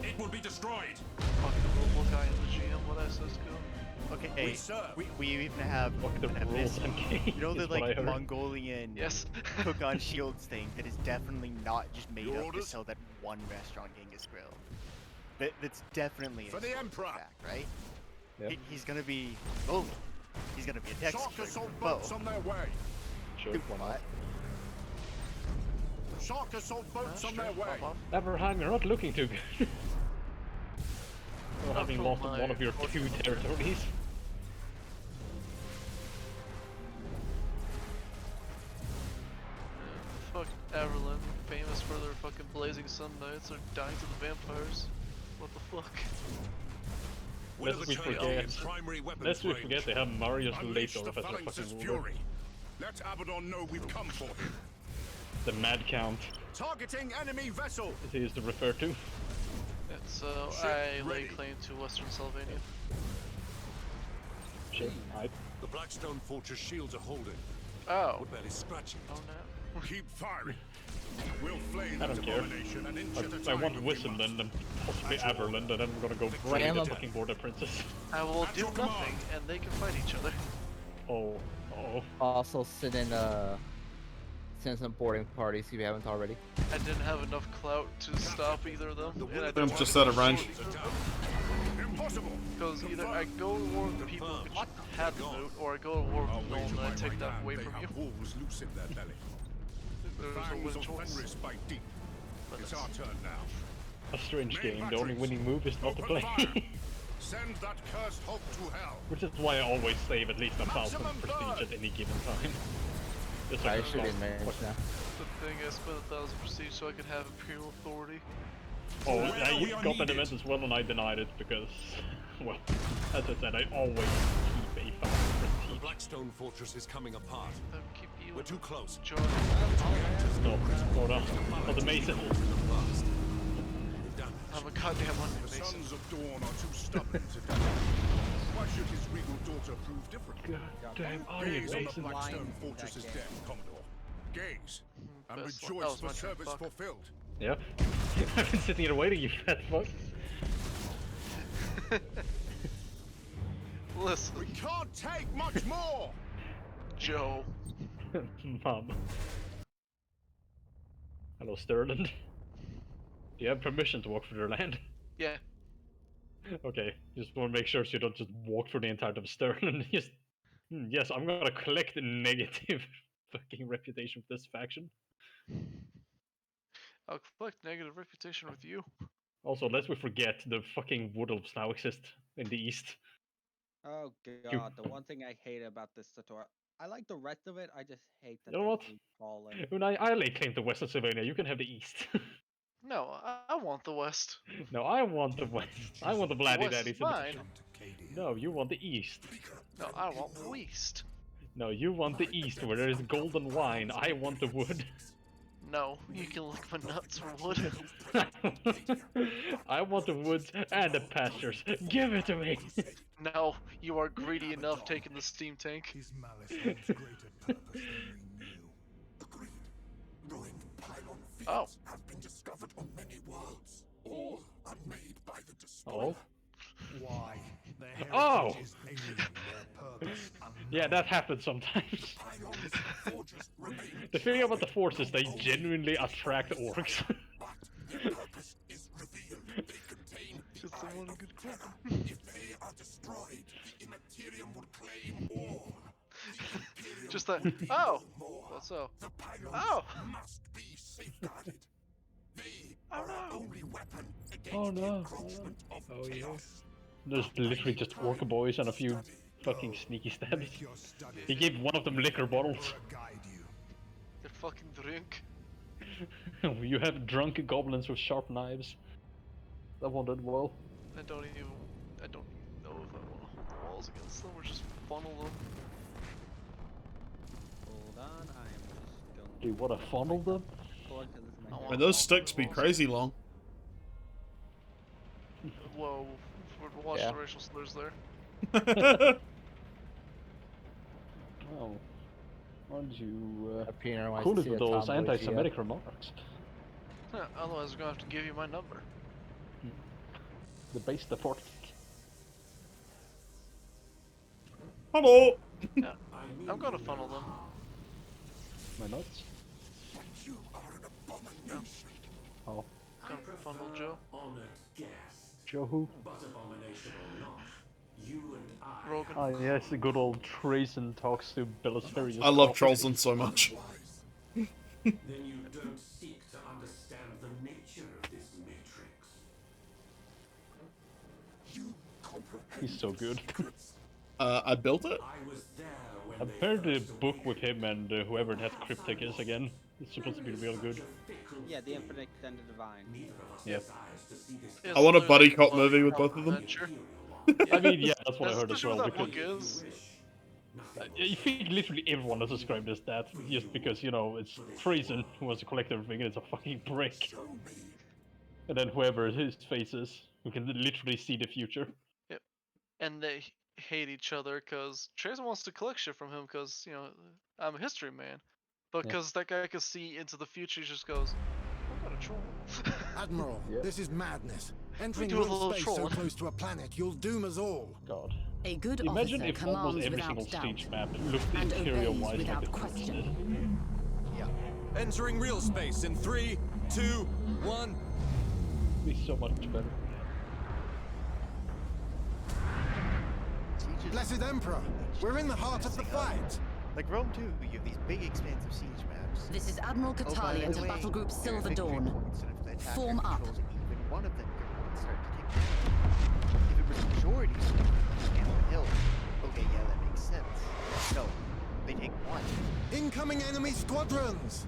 It will be destroyed. Fuck the robot guy in the GM, what I says go. Okay, serve. we even have Fuck the an rules, abyss. MK. You know the is what I like heard. Mongolian Yes. cook on shields thing that is definitely not just made Your up to orders? sell that one restaurant Genghis Grill. That's definitely an For the historical Emperor. fact, right? Yeah. He's gonna be Loli. He's gonna be a Dex Shark expert, assault bow. boats on their way. Sure, why not? Shark assault boats on their way. Abraham, you're not looking too good. Well, having from lost my one of your two fortune. territories. Fuck Everland, famous for their fucking blazing sun knights, are dying to the vampires. What the fuck? Lest we forget, lest we forget they have Marius Unleash Lator the as their phalanx's fucking ruler. fury. Let Abaddon know we've come for him. The Mad Count, Targeting enemy vessel. as he is to refer to. It's Ship I lay ready. claim to Western Sylvania. Shit, right. The Blackstone Fortress shields are holding. Oh. We're barely scratching Oh it. no. Keep firing. We'll flay I that don't care. abomination an inch at a I time want if we Wissenland must. and possibly Averland, and then we're gonna go Victory bring the at fucking border princess. I will At do your nothing, command. and they can fight each other. Oh, oh. Also send some boarding parties if you haven't already. I didn't have enough clout to stop either of them, and I Boom's don't just want out of range. Impossible. Because either I go to war with the people who had the loot, or I go to war I'll with wager Nolan and I my take right that hand away they from you. have wolves loose in their belly. There's a Fangs win of choice. Fenris bite deep. But It's our turn now. A strange Main game, the only batteries. winning move is not to Open play. fire. Send that cursed hulk to hell. Which is why I always save at least 1,000 Maximum prestige burn. at any given time. Just so I I can should be stop managed fucking- now. The thing, I spent 1,000 prestige so I could have Imperial Authority. Oh, Where I we are got that needed. event as well and I denied it because, well, as I said, I always keep a 1,000 The prestige. Blackstone Fortress is coming apart. That would keep you We're too close. John. Stop, slow down. Oh, the mason. We've done it. I'm a goddamn The under mason. sons of Dawn are too stubborn to die. Why should his regal daughter prove different? Damn, are you Gaze on the mason? Blackstone Fortress's death, Commodore. Gaze and Best one. rejoice That for was my turn, service fuck. fulfilled. Yeah. I've been sitting here waiting, you fat fuck. Listen, We can't take much more. Joe. Mom. Hello, Sterling. Do you have permission to walk through their land? Yeah. Okay, just want to make sure so you don't just walk through the entirety of Sterling. Just, yes, I'm gonna collect a negative fucking reputation with this faction. I'll collect negative reputation with you. Also, lest we forget, the fucking Wood Elves now exist in the east. Oh god, the one thing I hate about this tutorial. I like the rest of it, I just hate that You know they what? keep falling. When I lay claim to Western Sylvania, you can have the east. No, I want the West. No, I want the west. I want the Bloody West Daddies. is mine. No, you want the east. No, I want West. No, you want the east where there is golden wine. I want the wood. No, you can lick my nuts for wood. I want the woods and the pastures. Give it to me. No, you are greedy enough taking the steam tank. His malice holds greater purpose than we knew. Agreed. Ruined pylon Oh. have been discovered on many worlds. All unmade by the Oh. Why? Their Oh. is alien, their purpose Yeah, that happens sometimes. Pylons forges remain. The thing about the Force is they genuinely attract orcs. Their purpose is revealed. They contain Just someone good cook. If they are destroyed, the Immaterium will claim all. Just that. Oh! What's up? The pylons Oh! must be safeguarded. They Oh are our no! only weapon against Oh the no. encroachment of Oh yeah. chaos. There's literally just orc boys and a few fucking sneaky stabs. He gave one of them liquor bottles. They fucking drink. You have drunk goblins with sharp knives. That one did well. I don't even know if I want to hold walls against them or just funnel them. Hold on, I am just going Do you want to funnel them? forward 'cause this is my I turn. And those sticks be crazy long. Whoa, watch Yeah. the racial slurs there. Oh. Aren't you Appearing when I cool see with a those tomboy anti-Semitic remarks? Huh, otherwise, I'm gonna have to give you my number. The base the fort. Hello. Yeah, I'm gonna funnel them. Why not? You are an abomination. Oh, Gonna funnel Joe. Joe who? Rogan. Ah, yes, the good old Trazen talks to Belisarius. I love Trollson so much. Then you don't seek to understand the nature of this matrix. He's so good. I built it. I was there when I've heard the book with him and whoever that Cryptic is again. It's supposed to be real good. Yeah, the Infinite and the Divine. Yeah. I want a buddy cop movie with both of them. I mean, yeah, that's what I heard as literally well. what that Because book is. I think literally everyone has described as that, just because, you know, it's Trazen who wants to collect everything and it's a fucking brick. And then whoever his face is, who can literally see the future. Yep. And they hate each other because Trazen wants to collect shit from him because, you know, I'm a history man. But because that guy can see into the future, he just goes, I got a troll. Admiral, this is madness. Entering do a real little space so trolling. close to a planet, you'll doom us all. God. A good Imagine officer if almost commands every single without doubt stage map looked and obeys interior-wise like without the question. Yeah. Entering real space in 3, 2, 1. It'd be so much better. Blessed Emperor, we're in the heart of the fight. Like Rome 2, you have these big expansive siege maps. This is Admiral Oh, by Catalia the to way, Battle Group there are Silver victory Dawn. points, and if the attacker Form up. controls even one of them, your points start to kick in. If it was majority score, like Camp Hill, okay, yeah, that makes sense. No, they take one. Incoming enemy squadrons.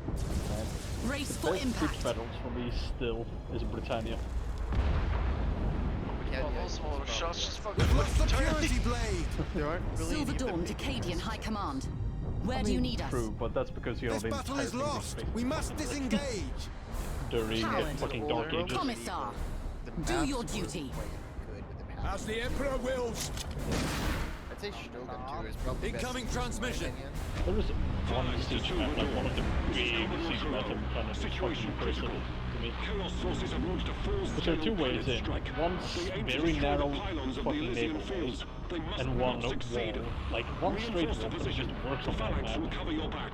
Brace for Best impact. siege battles for me still is Britannia. Yeah, Well, yeah, those it's smaller about- shots just fucking We've lost the turn. purity blade. There aren't really Silver any of them Dawn to big Cadian High Command. Where I do you mean, need us? True, but that's because, you know, This the battle entire is thing lost. based We on must fucking disengage. during the Coward. fucking Dark Ages. Commissar, The do maps your were duty. quite good with the maps. As the Emperor wills. I'd say Shogun 2 is probably Incoming best transmission. There is one siege map, like one of the big siege maps I'm kind of fucking impressive to me. But there are two ways in. One's very narrow fucking naval ways, and one wall. Like, one straight wall that just works on that map.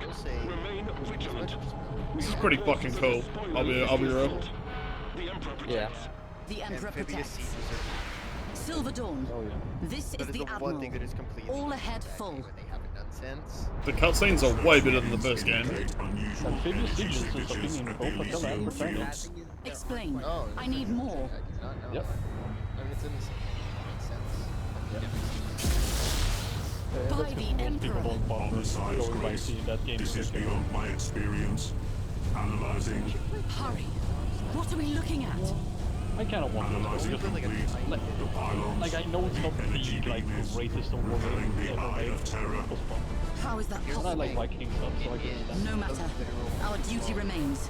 I'll say This is pretty fucking cool. I'll be real. Yeah. The Emperor amphibious protects. sieges are Silver Dawn. Oh yeah. This that is is the the one thing Admiral. that is completely All ahead exactly full. what they haven't done since. The cutscenes are way better than the first game. Amphibious sieges is something in both Attila and Britannia. Explain. Oh, I need more. I did not know. Yep. I mean, it's in the same game. It makes sense. That's By because the most Emperor. people don't bother On the side's going by grace. seeing that game. This is beyond my experience. Analyzing. Hurry. What are we looking at? I kind of want to know Analyzing because, complete. like, The pylons. like I know it's not energy the like beacons, greatest of war repelling games the ever eye made. of terror. It was fun. How is that And I possible? like Viking stuff, so I can understand. No matter. Our duty remains.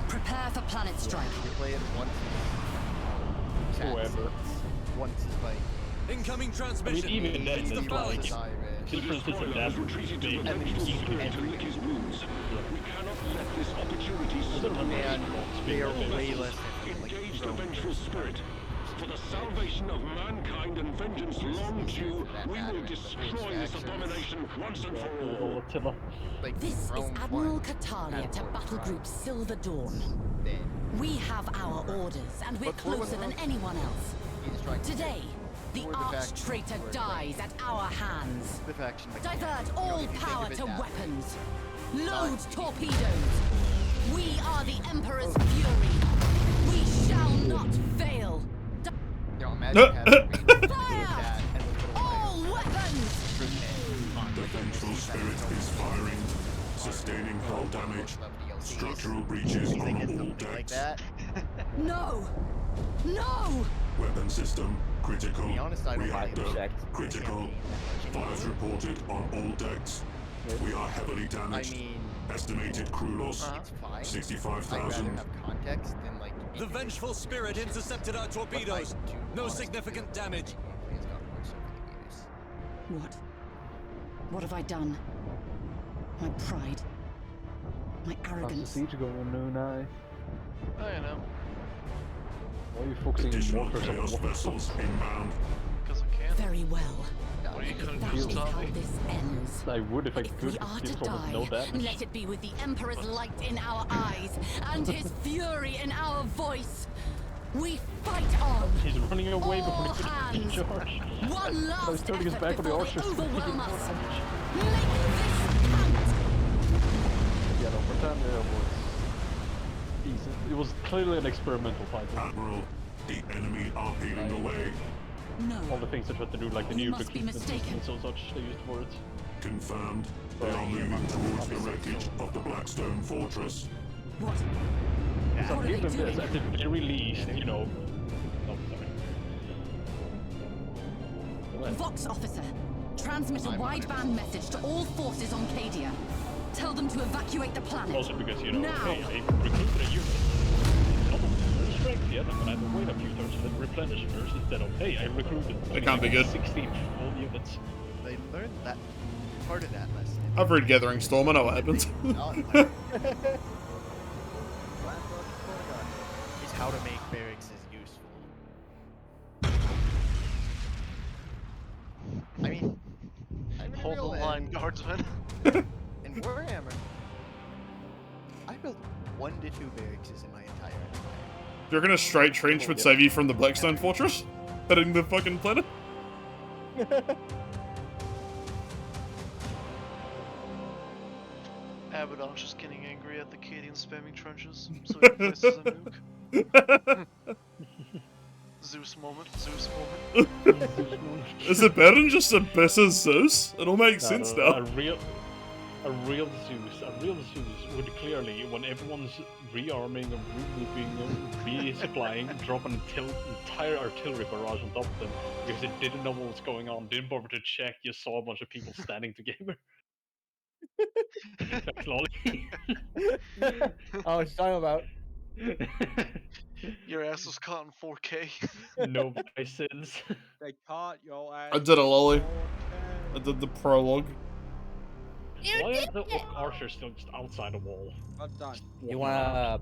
Prepare for planet strike. You play it once. Whoever. Once is like. Incoming I mean, transmission. even then, It's the it's like, Irish. the difference isn't that big. And then you just Man, they are way less Engage the vengeful spirit. For the salvation of mankind and vengeance long due, we will destroy this abomination once and for all. Attila. like This is Rome Admiral 1 Catalia had to more Battle Group tribes Silver Dawn. than We have our orders, and we're But for closer than what- anyone else. he's trying to Today, the For the arch faction traitor who are dies at our hands. the faction. Like, Divert you know, all if you think power of it to that way, weapons. Load Not- torpedoes. We are the Emperor's fury. We shall not fail. You know, imagine having Green do Fire! that and with little All weapons. The vengeful spirit is firing, sustaining hull damage, structural breaches They on get all something like decks. that. No. No. Weapon system critical. To be honest, I don't Reactor blame checked. critical. Fires reported on all decks. We are heavily I damaged. mean, Estimated crew loss it's fine. I'd rather 65,000. have context than like. The vengeful spirit intercepted our torpedoes. No significant damage. What? What have I done? My pride. My How's the arrogance. siege going on Nunai? I know. Why are you focusing Additional more on chaos water? vessels inbound. Because I can. Very well. Army, you couldn't That just is stop how me. this ends. I would if I If could. we are to It's almost die, no damage. let it be with the Emperor's light in our eyes and his fury in our voice. We fight on. He's running away before All he hands. can charge. One Now he's last turning his effort back on the before archers. they overwhelm Taking more us. damage. Make this count. Yeah, no, Britannia was decent. It was clearly an experimental fight. Admiral, the enemy are peeling away. All No. the things they tried to do, like the You new must be recruitment mistaken. and so such, they used for it. Confirmed. They are moving towards the wreckage of the Blackstone Fortress. What? So What are they give them this, doing? at the very least, you know. Oh, sorry. Vox officer, transmit a wideband message to all forces on Cadia. Tell them to evacuate the planet. Also because, you know, Now. hey, I recruited a unit. It's almost full strength yet, I'm gonna have to wait a few turns and then replenish first instead of, hey, I recruited That can't be good. 16 full units. They learned that part of that lesson. I've read Gathering Storm, I know what happens. Is how to make barracks useful. I mean, I'm in Hold the real line, end. guardsmen. In Warhammer, I built 1 to 2 barracks in my entire empire. You're gonna straight trench would save you from the Blackstone Fortress? Heading the fucking planet? Abaddon's just getting angry at the Cadian spamming trenches, so he places a nuke. Zeus moment, Zeus moment. Is it better than just a better Zeus? It all makes sense No, now. a real Zeus would clearly, when everyone's rearming and regrouping, resupplying, drop an entire artillery barrage on top of them because it didn't know what was going on, didn't bother to check, you saw a bunch of people standing together. That's Loli. Oh, what you talking about? Your ass was caught in 4K. No sins. They caught your ass. I did a lolly. Okay. I did the prologue. Why are the orc archers still just outside the wall? Well done. You wanna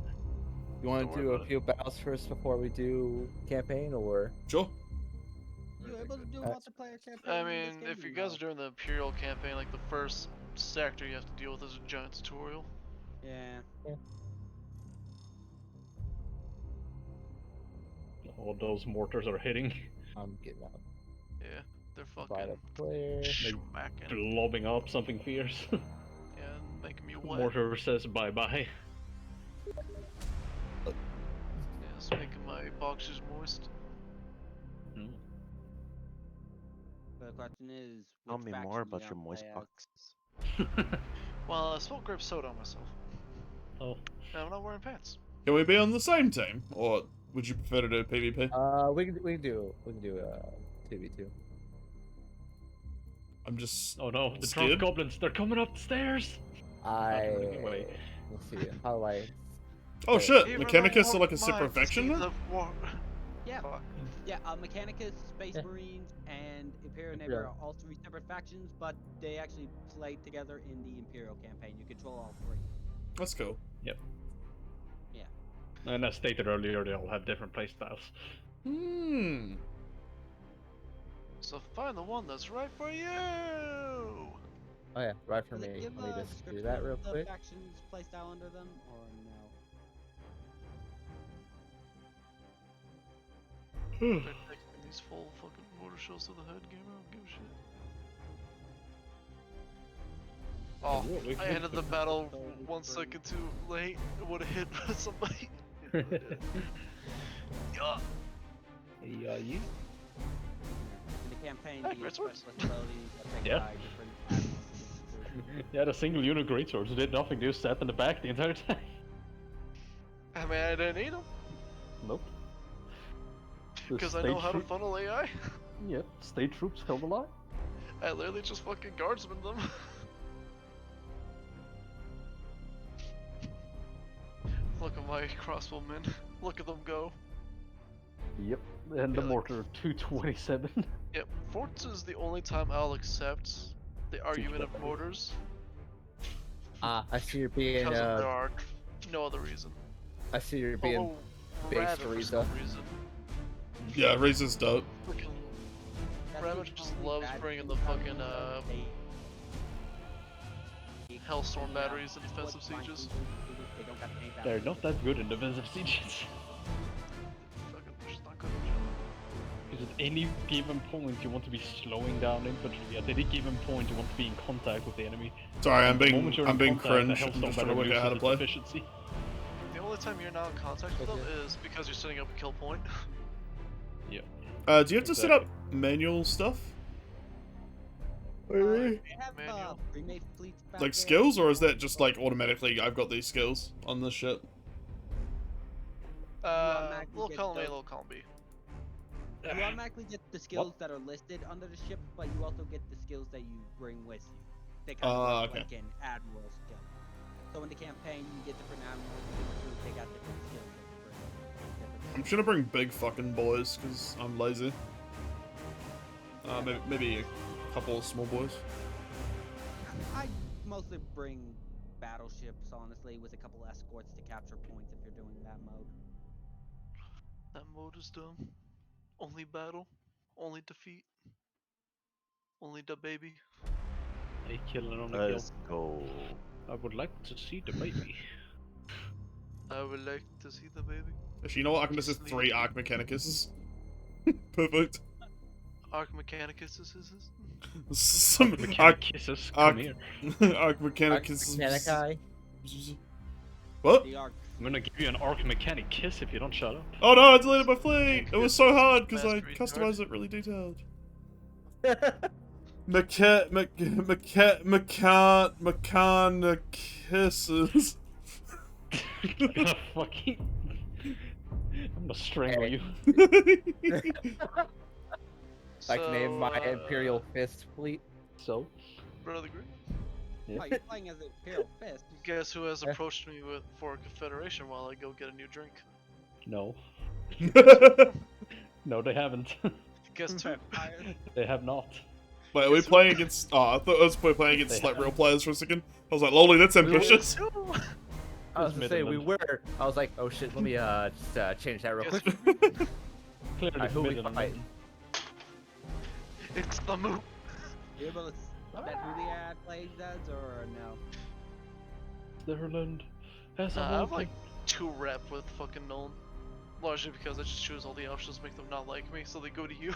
Don't do worry a about few battles first before we do campaign, or? Sure. You able to do a multiplayer campaign? I in this mean, game if or you guys no? are doing the Imperial campaign, like the first sector you have to deal with is a giant tutorial. Yeah. All those mortars are hitting. I'm getting up. Yeah, they're By the fucking player. smacking. Lobbing up something fierce. Yeah, making me wet. Mortar says bye bye. Yeah, it's making my boxers moist. The question is, Tell which me faction more you about gonna your moist play as? boxes. Well, I spilled grape soda on myself. Oh. And I'm not wearing pants. Can we be on the same team? Or would you prefer to do PvP? We can do 2v2. I'm just Oh no, the scared. drunk goblins, they're coming up the stairs! Let's see, how do I? Oh shit, Even Mechanicus my are like a orc separate minds faction see now? the war- Yeah. Fuck. Yeah, Mechanicus, Space Marines, and Imperial Navy are all 3 separate factions, but they actually play together in the Imperial campaign. You control all 3. That's cool. Yep. Yeah. And as stated earlier, they all have different playstyles. Hmm. So find the one that's right for you! Oh yeah, right for Does it me. give Let me a just do description that of real the quick. factions playstyle under them, or no? They're taking these full fucking mortar shells to the head, gamer. I don't give a shit. Oh, Yeah, we I can- ended the battle 1 second too late. It would have hit somebody. Yeah. Yeah, you? In the campaign, Hey, the great swords. specialist abilities are taken Yeah. by different admirals. Yeah, the single unit greatswords did nothing, they just sat in the back the entire time. I mean, I didn't need them. Nope. Because I know how to funnel AI. Yep, state troops held alive. I literally just fucking guardsman them. Look at my crossbowmen. Look at them go. Yep, and the mortar 227. Yep, forts is the only time I'll accept the argument of mortars. I see you're being Because of there are no other reason. I see you're being Although, based, rather for Teresa. some reason. Yeah, Reese's dope. Freaking Rabbit just loves bringing the fucking Hellstorm batteries in defensive sieges. They're not that good in defensive sieges. Fucking, just not good. Because at any given point you want to be slowing down infantry. At any given point you want to be in contact with the enemy. Sorry, I'm The being moment you're in cringe. contact, the I'm Hellstorm just trying to battery work out how to loses play. its efficiency. The only time you're not in contact with them is because you're setting up a kill point. Yeah. Do you have to set up manual stuff? They have pre-made fleets back Like there. skills, or is that just like automatically I've got these skills on this shit? Little column A, little column B. You automatically get the skills that are listed under the ship, but you also get the skills that you bring with you. They kind of work okay. like an admiral skill. So in the campaign, you get different admirals, they got different skills that you bring. I'm just gonna bring big fucking boys because I'm lazy. Maybe a couple of small boys. I mostly bring battleships, honestly, with a couple escorts to capture points if you're doing that mode. That mode is dumb. Only battle, only defeat, only the baby. They kill and only kill. Let's go. I would like to see the baby. I would like to see the baby. Actually, you know what? I can just have 3 Arc Mechanicus. Perfect. Arc Mechanicus is Some Mechanicus, come here. Arc Mechanicus. Mechanici. What? I'm gonna give you an Arc Mechanic kiss if you don't shut up. Oh no, I deleted my fleet! It was so hard because I customized it really detailed. Mechanicusses. Gonna fucking... I'm gonna strangle you. I can name my Imperial Fist fleet. So? Brother Green. Oh, you're playing as Imperial Fist. Guess who has approached me for a confederation while I go get a new drink? No. No, they haven't. Guess who? They have not. Wait, are we playing against... Oh, I thought I was playing against like real players for a second. I was like, Loli, that's ambitious. I was gonna say we were. I was like, oh shit, let me just change that real quick. Alright, who are we fighting? It's the move. You able to bet who the ad plays as, or no? Netherlands has a I whole have like thing. 2 rep with fucking Nolan. Largely because I just choose all the options to make them not like me, so they go to you.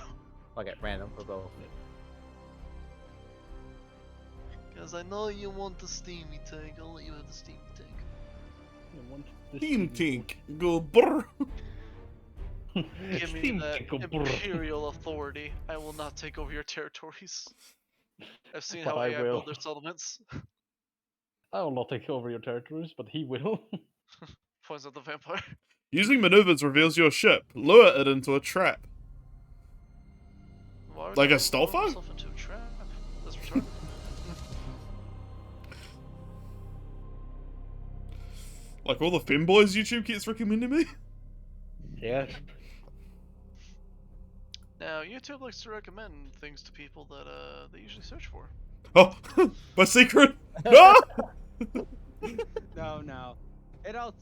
Okay, random for both. Because I know you want the steamy tank, I'll let you have the steamy tank. Team Tink, go brr. Give me that imperial authority. I will not take over your territories. I've seen how I AI will. build their settlements. I will not take over your territories, but he will. Points at the vampire. Using maneuvers reveals your ship. Lure it into a trap. Like a Stolfo? Into a trap. That's retarded. Like all the femboys YouTube keeps recommending me? Yes. Now, YouTube likes to recommend things to people that they usually search for. Oh, my secret? No! No. It also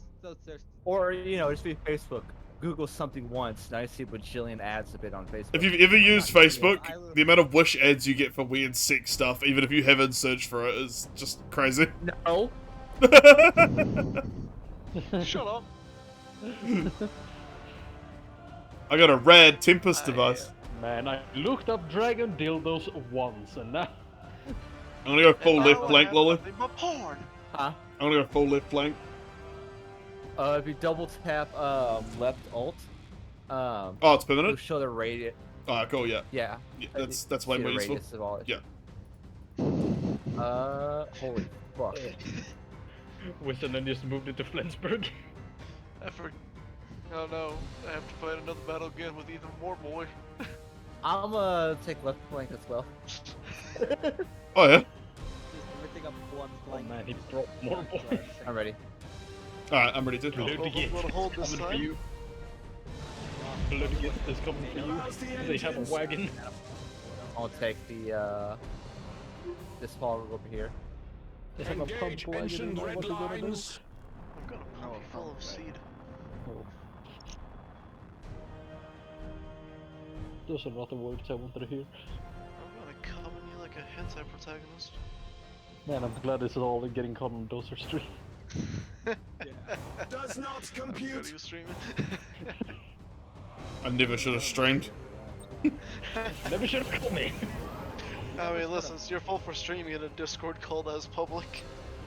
search. Or, you know, just be Facebook. Google something once, and I see bajillion ads a bit on Facebook. If you've ever used Facebook, the amount of wish ads you get for weird sex stuff, even if you haven't searched for it, is just crazy. No. Shut up. I got a rad Tempest device. Man, I looked up dragon dildos once, and now... I'm gonna go full left flank, Loli. Porn. Huh? I'm gonna go full left flank. If you double tap left alt, oh, it's permanent? it'll show the radius. Oh, cool, yeah. Yeah. That's way See more the useful. radius of all it. Yeah. Holy fuck. Winston then just moved into Flensburg. Oh no, I have to fight another battle again with even more boy. I'm gonna take left flank as well. Oh yeah? Oh man, he brought more boys. I'm ready. Alright, I'm ready to. Hold this coming for time. you. Ludwig is coming for you. They have a wagon. I'll take the this fall over here. They have a pump wagon. What are you gonna do? I've got a puppy full of seed. Oh. Those are not the words I wanted to hear. I'm gonna come at you like a hentai protagonist. Man, I'm glad this is all getting caught on Dozer stream. Does not What are compute. you streaming? I never should have streamed. Never should have called me. I mean, listen, it's your fault for streaming in a Discord call that is public.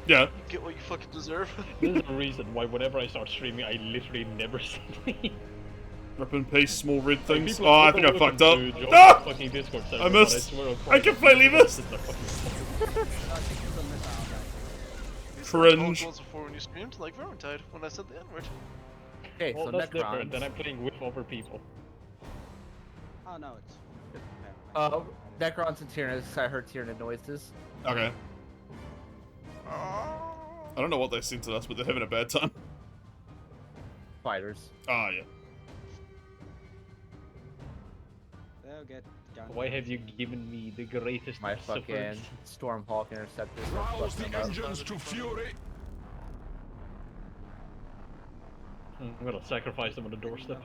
Yeah. You get what you fucking deserve. This is the reason why whenever I start streaming, I literally never stream. Rip in peace, small red Like, things. people- Oh, I people think I welcome fucked up. to join Ah! the fucking Discord server, I but missed. swear on I fucking completely God, missed. this is a fucking- Cringe. Once before when you screamed like Vermintide when I said the N-word. Okay, Well, so that's different. Necrons. Then I'm playing with other people. Oh no, it's. Necrons and Tyranids. I heard Tyranid noises. Okay. I don't know what they sent to us, but they're having a bad time. Fighters. Ah, yeah. They'll get done. Why have you given me the greatest My of fucking sufferings? Stormhawk interceptors. are Rouse the fucking up. engines to fury. I'm gonna sacrifice them on the doorstep.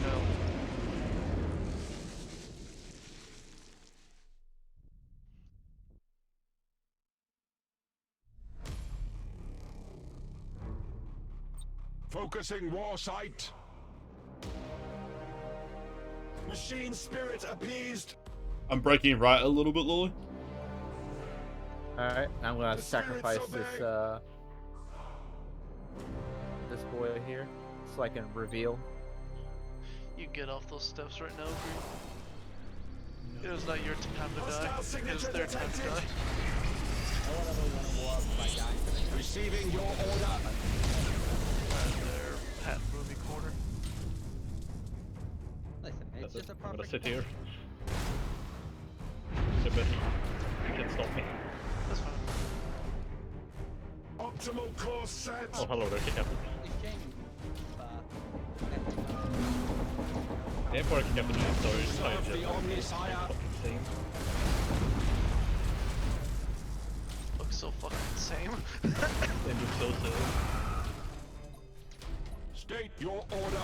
No. Focusing war sight. Machine spirit appeased. I'm breaking right a little bit, Loli. Alright, I'm gonna The spirits sacrifice obey. this boy here, so I can reveal. You get off those steps right now, Green. It is not your time to die. It is their time to die. Receiving your order. Their patent movie corner. Listen, it's just a I'm gonna perfect. sit here. So, but you can stop me. That's fine. Optimal course set. Oh, hello there, Captain. Exchange. Yeah, for Captain James, sorry. Serve the Omnisire. Insane. Looks so fucking insane. They look so silly. State your order. I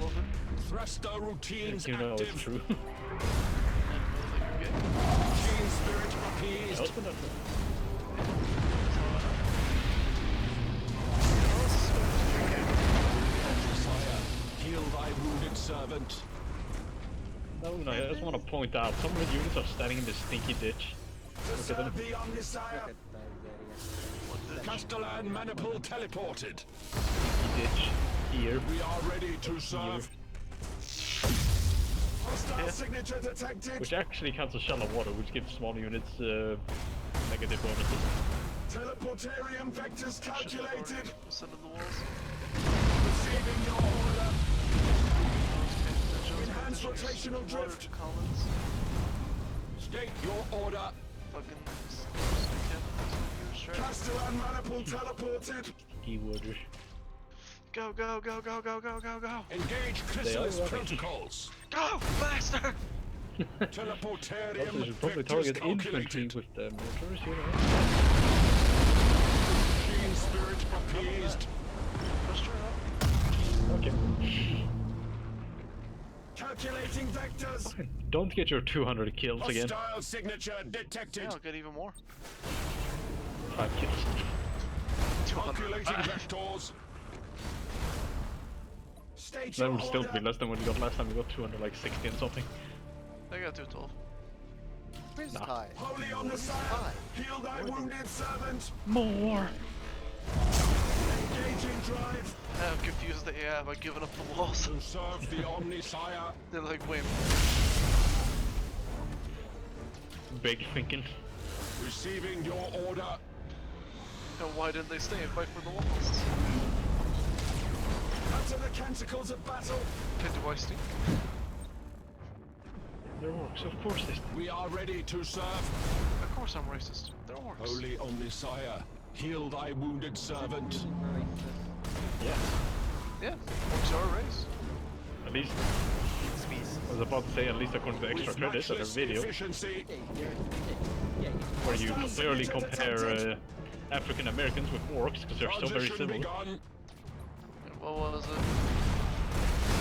love it. Thruster routines You know active. it's true. Machine spirit My appeased. husband has Messiah, heal thy wounded servant. No, I just want to point out, some of the units are standing in this stinky ditch. To Look at serve them. the Omnisire. Castellan Maniple teleported. Ditch. Here. We are ready to serve. Hostile signature detected. Which actually counts as shallow water, which gives small units negative bonuses. Teleportarium vectors calculated. Send in the walls. Receiving your order. Enhanced rotational drift. Collins. State your order. Fucking. Castellan Maniple teleported. Keyword. Go, go, go, go, go, go, go, go. Engage Chrysalis protocols. Go, faster! Teleportarium Also, you should probably vectors target infantry calculated. with the mortars, you know? Machine spirit appeased. Okay. Calculating vectors. Don't get your 200 kills again. Hostile signature detected. Yeah, I'll get even more. 5 kills. Calculating vectors. State That your would still order. be less than what you got last time. You got 260 and something. I got 212. Where's Nah. Ty? Holy on the side. Heal thy wounded servant. More! Engaging drive. I'm confused that yeah, I've given up the walls. To serve the Omnisire. They're like, wait. Big thinking. Receiving your order. And why didn't they stay and fight for the walls? Enter the canticles of battle. And do I stink? They're orcs, of course they We are ready to serve. Of course I'm racist. They're orcs. Holy Omnisire. Heal thy wounded servant. Yeah. Yeah, orcs are a race. At least, I was about to say, at least according to extra With credits of their matchless video, efficiency. where you clearly compare African Americans with orcs because they're so very Transition similar. begun. What was it?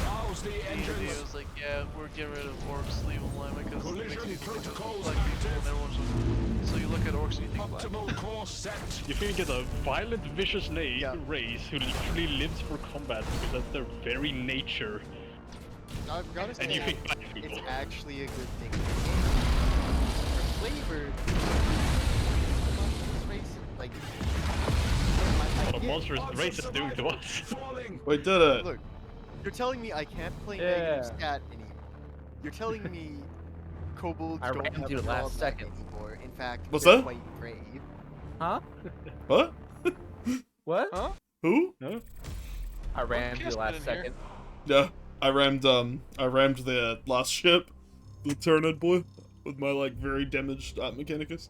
Rouse he was like, yeah, we're getting rid of orcs, leave them alone because it makes people think of black people and everyone's just... So you look at orcs and you think black. You think it's a violent, vicious race who literally lives for combat because that's their very nature. I've got to say, And you think black people. it's actually a good thing. For flavor, like, What a monstrous race is doing to us. We did it. look, you're telling me I can't play negative stat anymore. You're telling me kobolds I don't rammed have you a last drawback second. anymore. In fact, What's they're that? quite brave. Huh? What? What? Huh? Who? No? I rammed you Kiss last in here. second. Yeah, I rammed the last ship, the Tyrannid boy, with my like very damaged Mechanicus.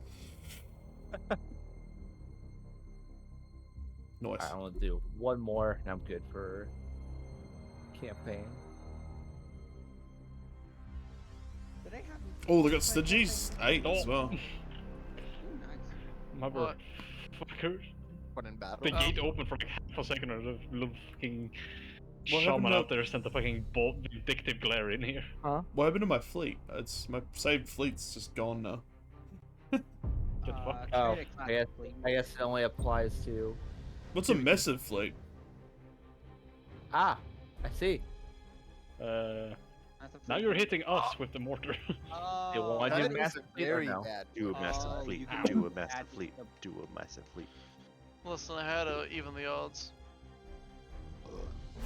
Nice. I want to do one more, and I'm good for campaign. Did I have? Oh, they got Stygies 8 as well. Nice. Mother fucker. But in battle, The gate opened for like half a second and the little fucking What shaman happened out there sent the fucking vindictive glare in here. Huh? What happened to my fleet? It's my saved fleet's just gone now. Get fucked. Oh, trade a I guess, classic fleet. I guess it only applies to... What's a massive fleet? Ah, I see. That's a Now fleet. you're hitting us with the mortar. You Oh, want that your is massive a fleet or very no? bad. Do a massive Oh, fleet. you can Do a add massive fleet. the- Do a massive fleet. Listen, I had to even the odds.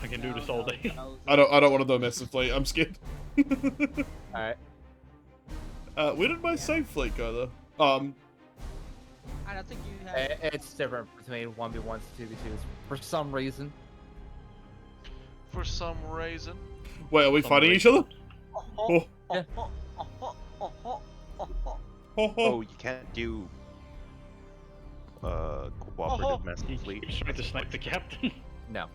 I can do this all day. I don't want to do a massive fleet. I'm scared. Alright. Where did my save fleet go though? I don't think you have. It's different between 1v1s and 2v2s for some reason. For some reason. Wait, are we Some fighting each other? Oh, Yeah. Oh, you can't do cooperative massive He fleet. keeps trying to snipe the captain. No.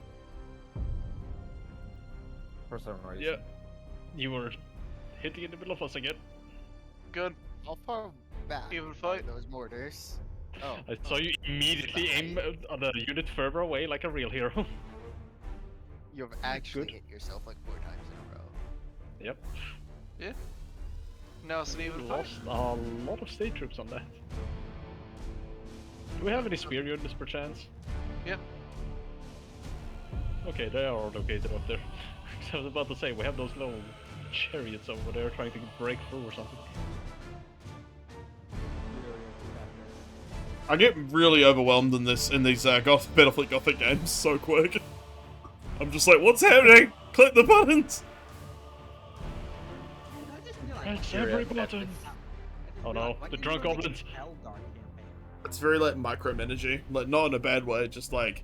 For some reason. Yeah. You were hitting in the middle of us again. Good. How far back Even are fight. those mortars? Oh, I saw you immediately aim on the unit further away like a real hero. you've actually Good. hit yourself like 4 times in a row. Yep. Yeah. Now it's an even fight. Lost a lot of state troops on that. Do we have any spear units perchance? Yeah. Okay, they are all located up there. I was about to say, we have those little chariots over there trying to break through or something. I get really overwhelmed in these Battlefleet Gothic games so quick. I'm just like, what's happening? Click the buttons. Press every button. Oh no, the drunk goblins. It's very like micromanaging, like not in a bad way, just like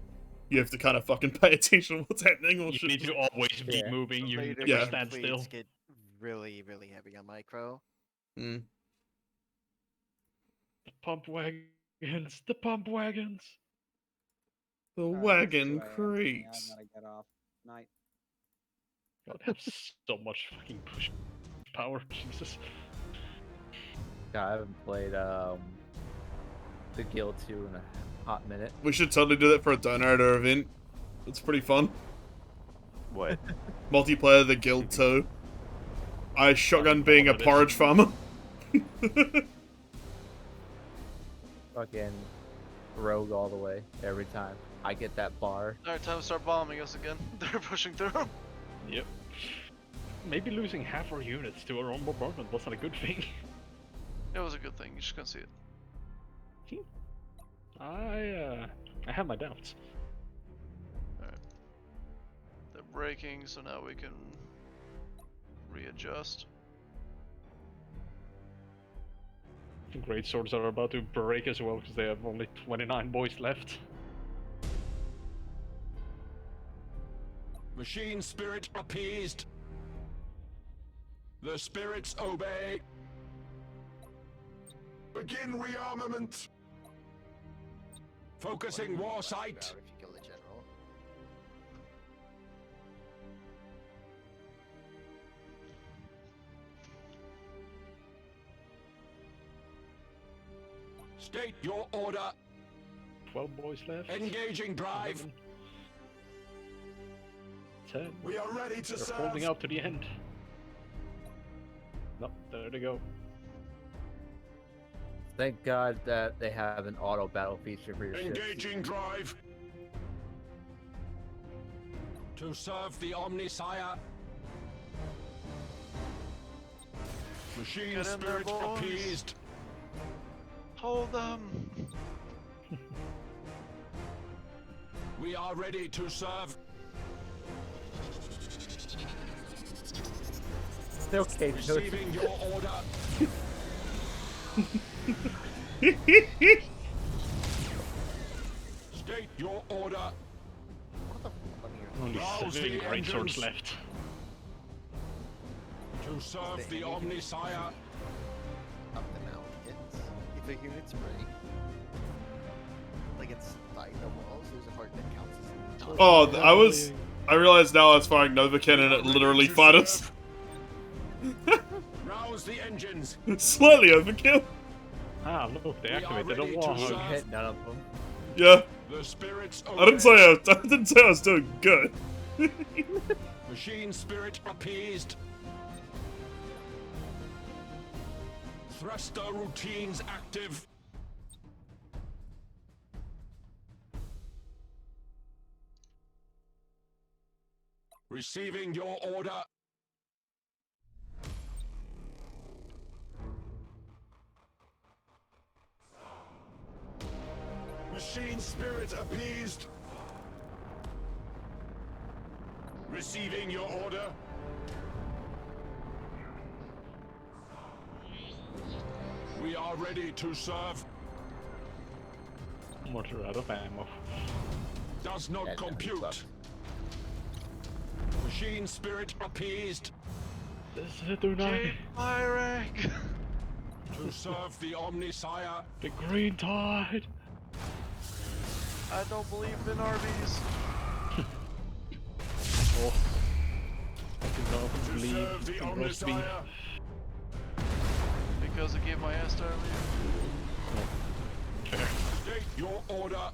you have to kind of fucking pay attention to what's happening or You shit. need to always be moving, you Later never Yeah. stand fleets still. get really, really heavy on micro. Mm. The pump wagons, the pump wagons. The Alright, wagon so I creaks. gotta get off. Night. God, they have so much fucking push power, Jesus. Yeah, I haven't played the Guild 2 in a hot minute. We should totally do that for a donator event. It's pretty fun. What? Multiplayer the Guild 2. I shotgun being a porridge farmer. Fucking rogue all the way every time. I get that bar. Alright, time to start bombing us again. They're pushing through. Yep. Maybe losing half our units to our own bombardment wasn't a good thing. It was a good thing, you just couldn't see it. I have my doubts. Alright. They're breaking, so now we can readjust. Great swords are about to break as well because they have only 29 boys left. Machine spirit appeased. The spirits obey. Begin rearmament. Focusing war sight. If you kill the general. State your order. 12 boys left. Engaging drive. 10. We are ready to They're serve. holding out to the end. No, there they go. Thank God that they have an auto battle feature for your ship. Engaging drive. To serve the Omnisire. Machine Get in there, spirit boys. appeased. Hold them. We are ready to serve. Okay, Receiving your order. State your order. Only Rouse 7 the great swords engines. left. To serve the Omnisire. Up the mountain. If a unit's ready, like it's fighting the walls, there's a heart that counts as Oh, I realized now I was firing Nova Cannon at literally fighters. Rouse the engines. Slightly overkill. Ah, look, they We are activated a ready to wall. serve. hit none of them. Yeah. The spirits I didn't say I was doing good. Machine spirit appeased. Thruster routines active. Receiving your order. Machine spirit appeased. Receiving your order. We are ready to serve. Mortar out of ammo. Does not And compute. fuck. Machine spirit appeased. This is it, Unai. Keep firing. To serve the Omnisire. The green tide. I don't believe in RVs. Oh. I do not To believe serve the in roast beef. Omnisire. Because it gave my ass to RV. Fair. State your order.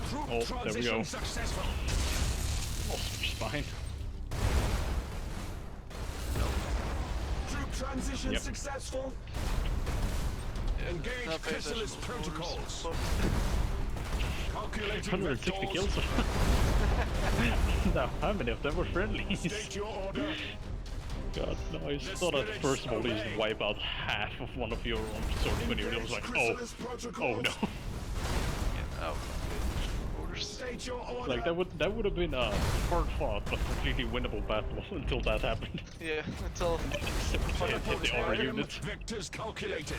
Troop Oh, there we transition go. successful. Oh, she's fine. Troop transition Yep. successful. Engage Not paying chrysalis attention to the protocols. orders. Calculating 160 vectors. kills. Now, how many of them were friendlies? State your order. God, no, I thought at first of all you just wipe out half of one of your own swords when you was like, oh, Chrysalis oh protocols. no. Get out. Orders. State your order. Like that would have been a hard fought but completely winnable battle until that happened. Yeah, until Except it hit the other units. Vectors calculated.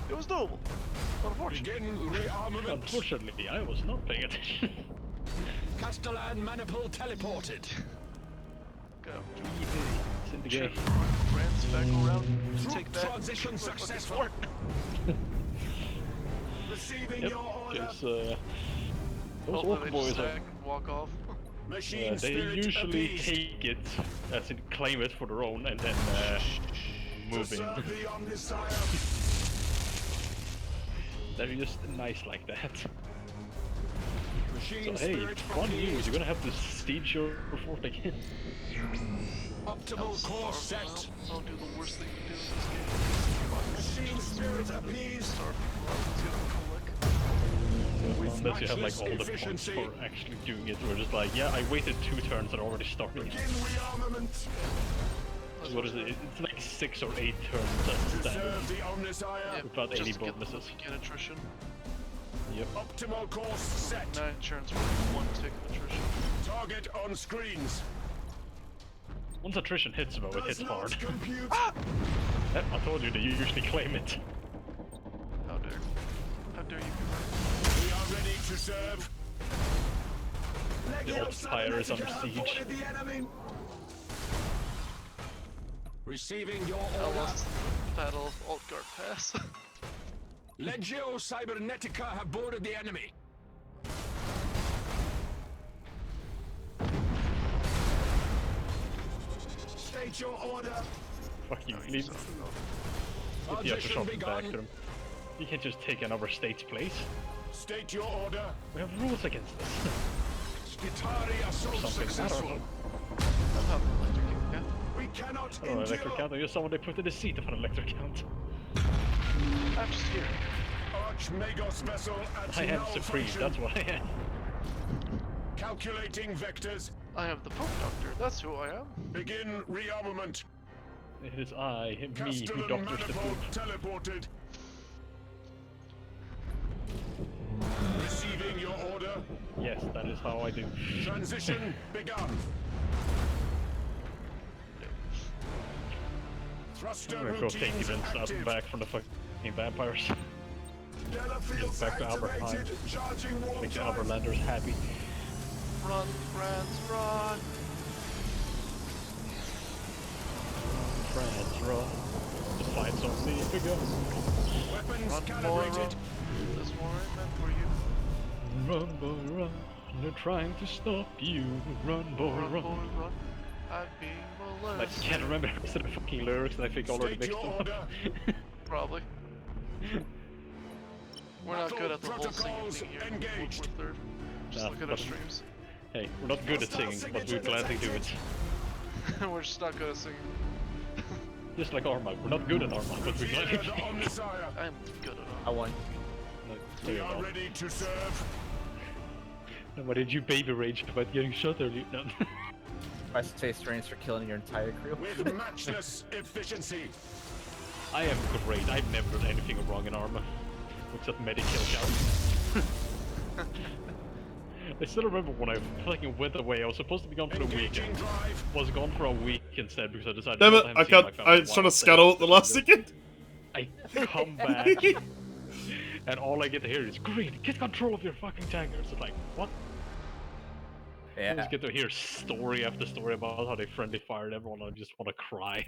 it was doable. Unfortunately. Begin rearmament. Unfortunately, I was not paying attention. Castellan maniple teleported. Go. It's in the game. France back around. Troop Take that. transition Fucking successful. fort. Receiving Yep, your order. because those Hopefully orc they just boys are stack and walk off. Machine they spirit usually appeased. take it, as in claim it for their own, and then To move in. serve the Omnisire. They're just nice like that. Machine So hey, spirit fun you, appeased. you're gonna have to siege your fort again. Optimal course set. I'll do the worst thing you can do in this game. Machine spirit appeased. Start let's get a Unless you have like matchless all the points efficiency. for actually doing it, we're just like, yeah, I waited 2 turns and already started. Begin rearmament. What is it? It's like 6 or 8 turns as To standard. serve the Omnisire. Without just any to get bonuses. Get attrition. Yep. Optimal course set. 9 turns for 1 tick of attrition. Target on screens. Once attrition hits though, it hits Does hard. not compute. Yep, I told you that you usually claim it. How dare. How dare you be We are ready to serve. The old fire is under siege. The enemy. Receiving your right? I order. lost the Battle of Altgard Pass. Legio Cybernetica have boarded the enemy. State your order. Fuck you, leave. If you have to Transition shove it back begun. to them. You can't just take another state's place. State your order. We have rules against this. Skitari assault Something, I don't successful. know. I'll have an electric yeah. We cannot Oh, electric count. You're someone they put in the seat of an electric count. I'm just here. Archmagos vessel at I am null supreme, function. that's what I am. Calculating vectors. I am the Pope Doctor, that's who I am. Begin rearmament. It is I, me, who Castellan doctors the manifold poop. teleported. Receiving your order. Yes, that is how I do. Transition begun. Thruster I'm gonna go take routines events out active. back from the fucking vampires. Delafields Back to Albert activated. Time. Charging warp Make the drive. Alberlanders happy. Run, friends, run! Friends, run. The fight's on me to go. Weapons Run, boy, calibrated. run. This war ain't meant for you. Run, boy, run. They're trying to stop you. Run, boy, Run, run. boy, run. I'm being I molested. can't remember the rest of the fucking lyrics, and I think I already State mixed your them up. order. Probably. We're not good at the whole singing Protocols thing here. engaged. We're third. Just Nah, look at our but- streams. Hey, we're not good at singing, but we'll gladly do it. We're just not good at singing. Just like Armada. We're not good at Armada, but we're gladly Fear do the it. Omnissiah. I'm good at I won. No, We there you are go. ready to serve. And why did you baby rage about getting shot earlier? No. I say strains for killing your entire crew. With matchless efficiency. I am great. I've never done anything wrong in Arma. Except medikill count. I still remember when I fucking went away. I was supposed to be gone for a week. Engaging drive. Was gone for a week instead because I decided Damn I it, hadn't I seen can't. my family I in a was trying while. to scuttle at the last second. I come back, and all I get to hear is, "Green, get control of your fucking tankers." It's like, what? I Yeah. just get to hear story after story about how they friendly fired everyone. I just want to cry.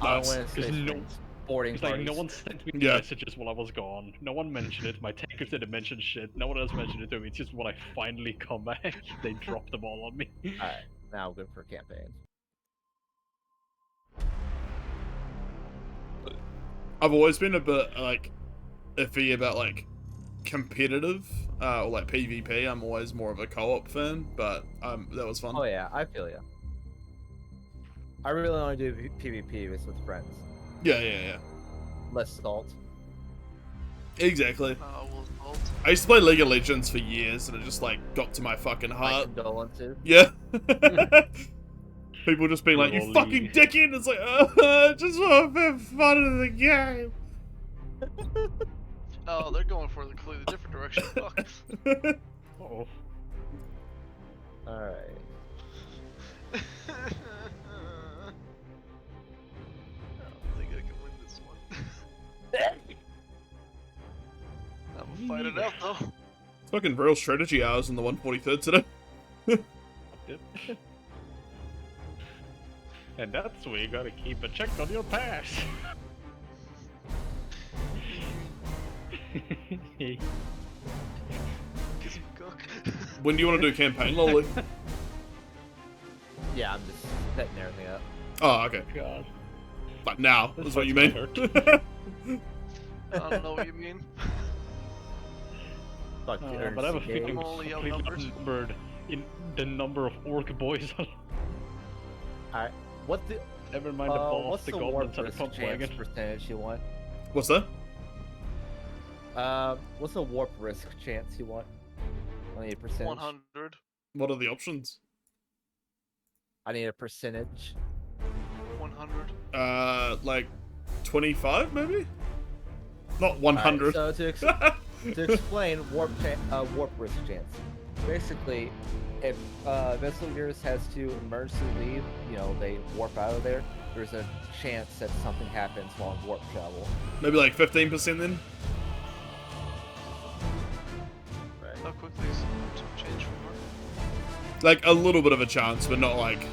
I Nice. don't want to say Because no- strains. Boarding It's like parties. no one sent me Yeah. messages while I was gone. No one mentioned it. My tankers didn't mention shit. No one else mentioned it to me. It's just when I finally come back, they dropped them all on me. Alright, now good for campaign. I've always been a bit like iffy about like competitive or like PvP. I'm always more of a co-op fan, but that was fun. Oh yeah, I feel ya. I really only do PvP if it's with friends. Yeah. Less salt. Exactly. we'll ult. I used to play League of Legends for years, and it just like got to my fucking My heart. condolences. Yeah. People just being like, "You Loli. fucking dickhead!" It's like, I just want a bit of fun in the game. Oh, they're going for a completely different direction. Fuck. Oh, Alright. I don't think I can win this one. I'm gonna fight it out though. Fucking real strategy hours in the 143rd today. yep. And that's where you gotta keep a check on your pass. Kiss me cook. When do you want to do campaign, Loli? Yeah, I'm just setting everything up. Oh, okay. God. Like now, This is what you fights mean. might hurt. I don't know what you mean. Fuck the But I have a urgency feeling gauge. I'm only completely outnumbered. outnumbered in the number of orc boys. Alright, what the Never mind the boss, what's the the goblins, warp and the risk pump chance wagon. percentage you want? What's that? What's the warp risk chance you want? I need a percentage. 100. What are the options? I need a percentage. 100. Like 25 maybe? Not Alright, 100. so to explain warp risk chance, basically, if vessel yours has to emergency leave, you know, they warp out of there. There's a chance that something happens while on warp travel. Maybe like 15% then? Right. How quickly is it to change from work? Like a little bit of a chance, but not like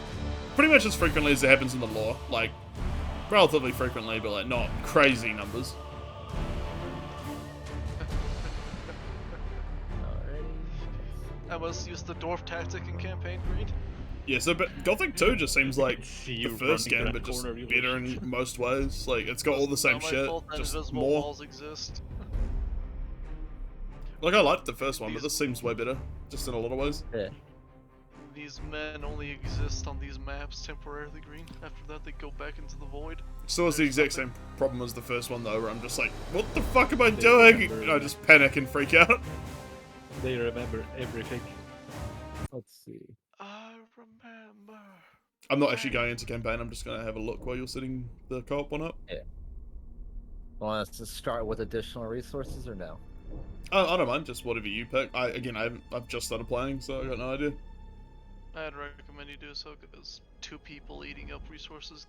pretty much as frequently as it happens in the lore. Like relatively frequently, but like not crazy numbers. I must use the dwarf tactic in campaign green. Yeah, so but Gothic 2 just seems like See the you first running to game, that but just corner of your better shit. in most ways. Like it's got all the same Not my shit, fault that just invisible more. walls exist. Like, I liked the first one, but this seems way better, just in a lot of ways. Yeah. These men only exist on these maps temporarily, Green. After that, they go back into the void. Still has the There's exact nothing. same problem as the first one, though, where I'm just like, what the fuck am I doing? And I just panic and freak out. They remember everything. Let's see. I remember. I'm not actually going into campaign, I'm just going to have a look while you're setting the co-op one up. Yeah. Want us to start with additional resources or no? I don't mind, just whatever you pick. I've just started playing, so I got no idea. I'd recommend you do so because 2 people eating up resources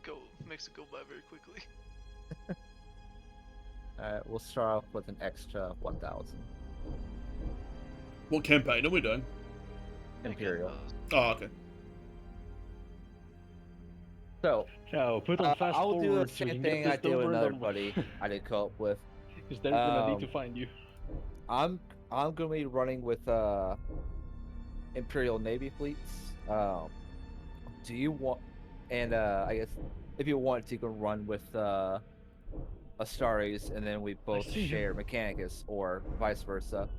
makes it go by very quickly. Alright, we'll start off with an extra 1,000. What campaign are we doing? Imperial. Oh, okay. So, Now, put on fast I'll do forward the so we same can get thing I this did with over and another done with. buddy I did co-op with. Because they're gonna need to find you. I'm gonna be running with Imperial Navy fleets. Do you want? And I guess if you want, you can run with Astaris, and then we both see share Mechanicus, or vice versa.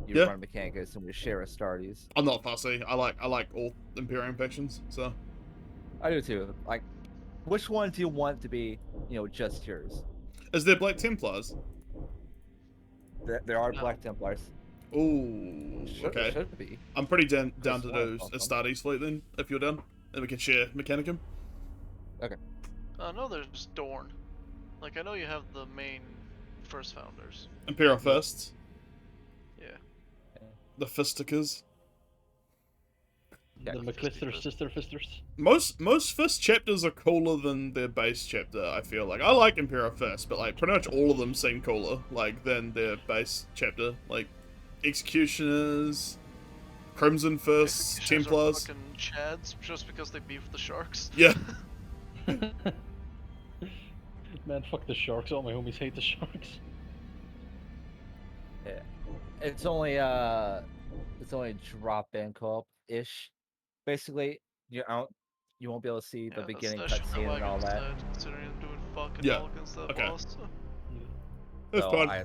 You Yeah. run Mechanicus, and we share Astaris. I'm not fussy. I like all Imperium factions, so. I do too. Like, which one do you want to be? Just yours. Is there Black Templars? There are Black Templars. Ooh, okay. Should be. I'm pretty down to Just do one of them. Astartes fleet then, if you're down. And we can share Mechanicum. Okay. No, there's Dorn. Like, I know you have the main first founders. Imperial Fists. Yeah. The Fisticas. The McClister Sister Fisters. Most Fist chapters are cooler than their base chapter, I feel like. I like Imperial Fist, but like pretty much all of them seem cooler, like, than their base chapter. Like Executioners, Crimson Fists, Executioners Templars. are fucking Chads just because they beef the sharks. Yeah. Man, fuck the sharks. All my homies hate the sharks. Yeah. It's only drop-in co-op-ish. Basically, you won't be able to see the beginning cutscene and all that. Considering I'm doing fucking Yeah, all against that okay. boss. That's So fine.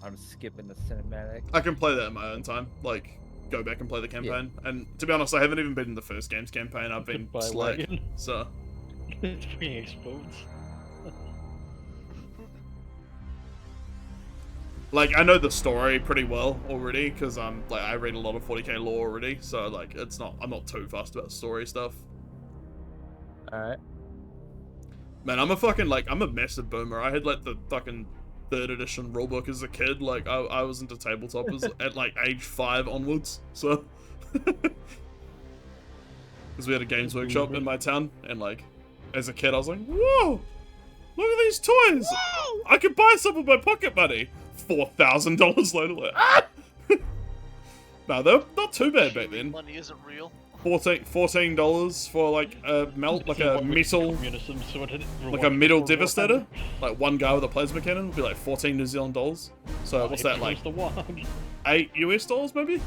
I'm skipping the cinematic. I can play that in my own time. Like, go back and play the campaign. And to be honest, I haven't even been in the first game's campaign. I've been Goodbye, slack. wagon. So, It fucking explodes. like, I know the story pretty well already because I read a lot of 40k lore already. So like, I'm not too fussed about story stuff. All right. Man, I'm a massive boomer. I had like the fucking 3rd edition rulebook as a kid. Like, I was into tabletop at like age 5 onwards. So, because we had a games workshop in my town, and like, as a kid, I was like, whoa, look at these toys! Whoa! I could buy some with my pocket money. $4,000 later, like, ah! No, they're not too bad back then. Money isn't real. $14 for like a metal, like a metal devastator. Like one guy with a plasma cannon would be like 14 New Zealand dollars. So what's that, like $8 US maybe?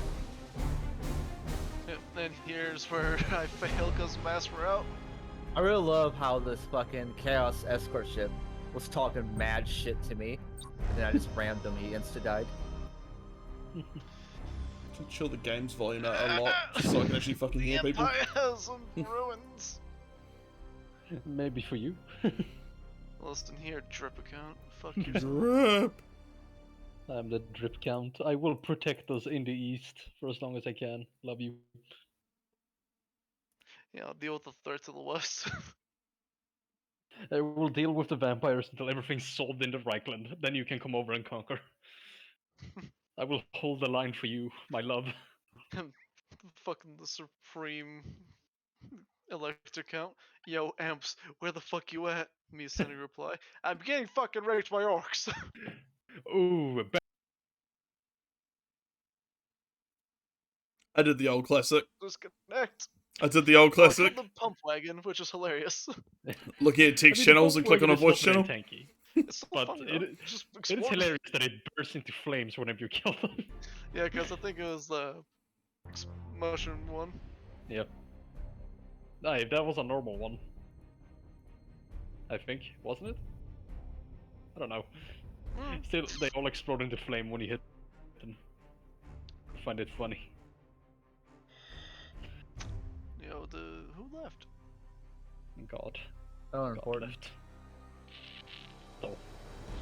Yep, and here's where I fail because mass were out. I really love how this fucking Chaos escort ship was talking mad shit to me, and then I just rammed him. He insta-died. Should chill the game's volume out a lot so I can actually fucking hear people. Empire has some ruins. Maybe for you. Listen here, drip account. Fuck you. Drip. I'm the drip count. I will protect us in the east for as long as I can. Love you. Yeah, I'll deal with the threat to the west. I will deal with the vampires until everything's solved in the Reichland. Then you can come over and conquer. I will hold the line for you, my love. Fucking the supreme electric count. Yo, Amps, where the fuck you at? Me sending reply. I'm getting fucking raped by orcs. Ooh, I did the old classic. Disconnect. I did the old I classic. killed the pump wagon, which is hilarious. Looking at text channels and click on a voice channel. Tanky. It's so But fun, it just is explode. hilarious that it bursts into flames whenever you kill them. Yeah, because I think it was the mushroom one. Yep. No, that was a normal one. I think, wasn't it? I don't know. Still, they all explode into flame when you hit them. find it funny. Yo, who left? God. Oh, God important. left. Oh.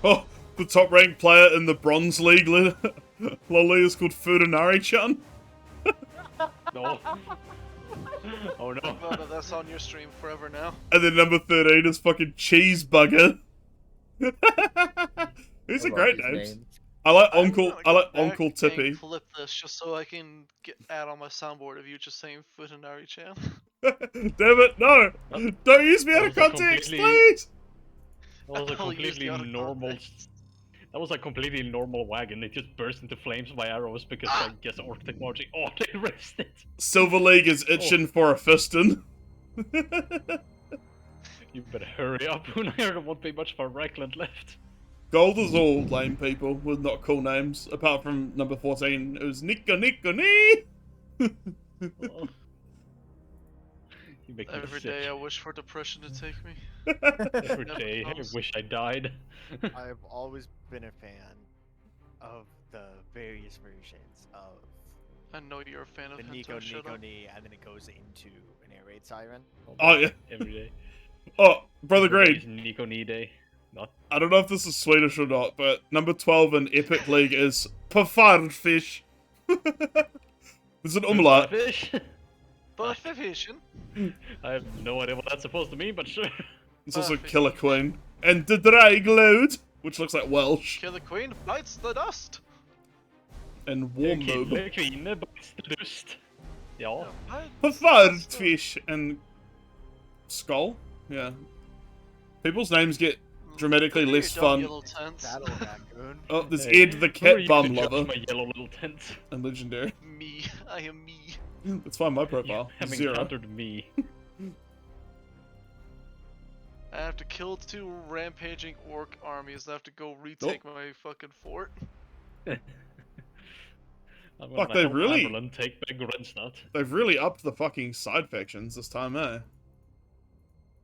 Oh, the top ranked player in the Bronze League, Loli, is called Fudanari-chan. No. Oh no. Well, that's on your stream forever now. And then number 13 is fucking Cheeseburger. These I are love great these names. names. I like I'm Uncle. gonna I go like back Uncle and Tippy. Flip this just so I can add on my soundboard of you just saying Futanari-chan. Damn it! No! Don't use me out of That was a context, completely- please. That was a I'll use completely the other normal. context. That was a completely normal wagon. It just burst into flames by arrows because I guess orc technology. Oh, they erased it. Silver League is itching for a fistin. You better hurry up. There won't be much for Reckland left. Gold is all lame people with not cool names, apart from number 14, who's Nika Nika Nee. Oh. You make me Every sick. day I wish for depression to take me. Every Never day I comes. wish I died. I've always been a fan of the various versions of I know you're a fan of the Hento, Nico shut Nico up. Ni, and then it goes into an air raid siren. Oh yeah. Every day. Oh, Brother Every day Green. is Nico Ni Day. Not. I don't know if this is Swedish or not, but number 12 in Epic League is Pafarfish. There's an umlaut. Fish. Buffification? I have no idea what that's supposed to mean, but sure. It's also Perfect. Killer Queen. And the Dragload, which looks like Welsh. Kill the queen, bites the dust! And Warm Moob. Kille kvinne bites the dust. Ja. Pafarfish and Skull. Yeah. People's names get dramatically Look at less your dumb fun. yellow tents. Battle raccoon. Oh, there's Hey, Ed the who are cat you bum to judge lover. my yellow little tent. And legendary. Me. I am me. That's fine, my profile. You have 0. encountered me. I have to kill 2 rampaging orc armies. I have to go retake my fucking fort. I'm Fuck, gonna they help really- Amerlin take back Grenstad. They've really upped the fucking side factions this time, eh?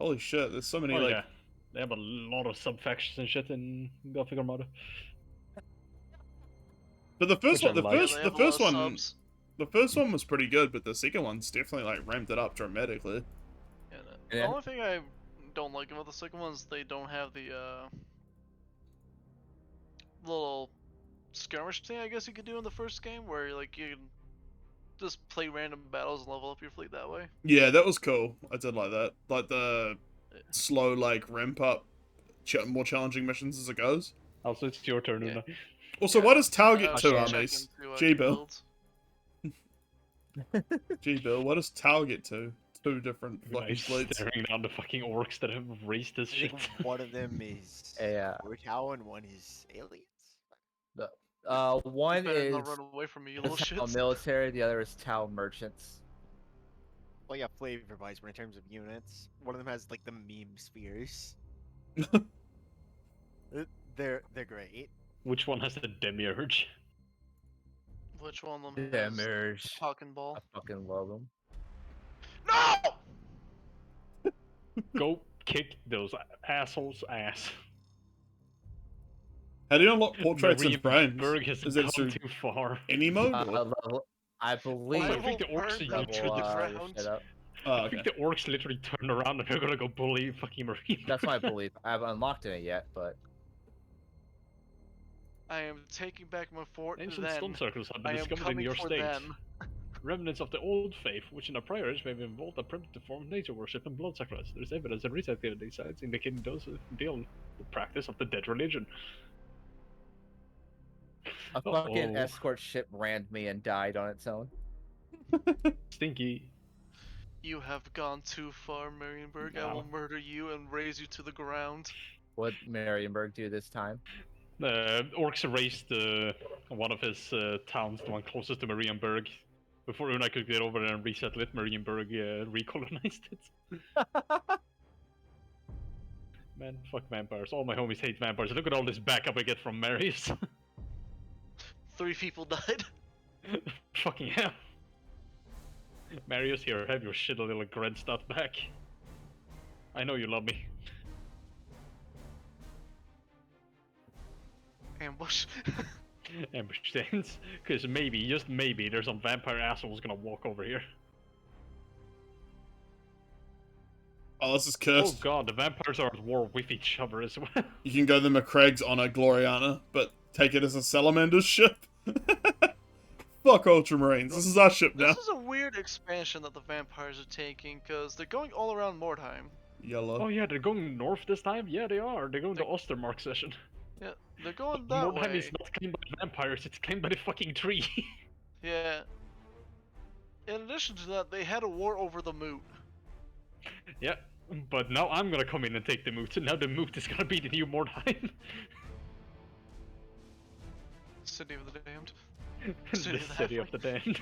Holy shit, there's so many, Oh like... yeah. They have a lot of sub-factions and shit in Gothic Armada. But the first Which one, I like. They have a lot of subs. the first one was pretty good, but the second one's definitely, like, ramped it up dramatically. Yeah, Yeah. The only thing I don't like about the second one is they don't have the little skirmish thing I guess you could do in the first game where like you can just play random battles and level up your fleet that way. Yeah, that was cool. I did like that. Like the slow, like, ramp up, more challenging missions as it goes. Also, it's your turn, Yeah. Una. Also, why does Tau get I 2 should check armies? into, G-Bill. builds. G-Bill, why does Tau get 2? 2 different fucking Nice fleets. staring down the fucking orcs that have raised this I shit. think one of them is Yeah. Urtao and one is aliens. One Better is not run away from me, you little Tau shits. military, the other is Tau merchants. Well, yeah, flavor wise, but in terms of units, one of them has like the meme spheres. They're great. Which one has the demiurge? Which one of them? Yeah, has Mirage. Talking ball. I fucking love them. No! Go kick those assholes' ass. How do you unlock portraits and frames? Berg has Is come it through too far. any mode? Or? I believe. I think the orcs burn are them literally- to the This ground. shit up. Oh, I okay. think the orcs literally turn around and they're gonna go bully fucking Marine. That's my belief. I haven't unlocked it yet, but I am taking back my fort Ancient then. stone circles have I been am discovered in coming your for state. them. Remnants of the old faith, which in our prior age may have involved a primitive form of nature worship and blood sacrifice. There's evidence in recent these sites indicating those who deal with the practice of the dead religion. a fucking Uh-oh. escort ship rammed me and died on its own. Stinky. You have gone too far, Marienburg. I will Wow. murder you and raise you to the ground. What did Marienburg do this time? Orcs erased one of his towns, the one closest to Marienburg. Before Una could get over there and resettle it, Marienburg recolonized it. Man, fuck vampires. All my homies hate vampires. Look at all this backup I get from Marius. 3 people died. Fucking hell. Marius, here, have your shitty little Grenstad back. I know you love me. Ambush. Ambush stands, because maybe, just maybe, there's some vampire assholes gonna walk over here. Oh, this is Oh cursed. god, the vampires are at war with each other as well. You can go the McCraig's on a Gloriana, but take it as a Salamander's ship. Fuck Ultramarines, this is our ship now. This is a weird expansion that the vampires are taking, because they're going all around Mordheim. Yellow. Oh yeah, they're going north this time? Yeah, they are. They're going to Ostermark session. Yeah, they're going that Mordheim way. is not claimed by vampires, it's claimed by the fucking tree. Yeah. In addition to that, they had a war over the moot. Yeah, but now I'm gonna come in and take the moot, and now the moot is gonna be the new Mordheim. City of the Damned. The city of the damned.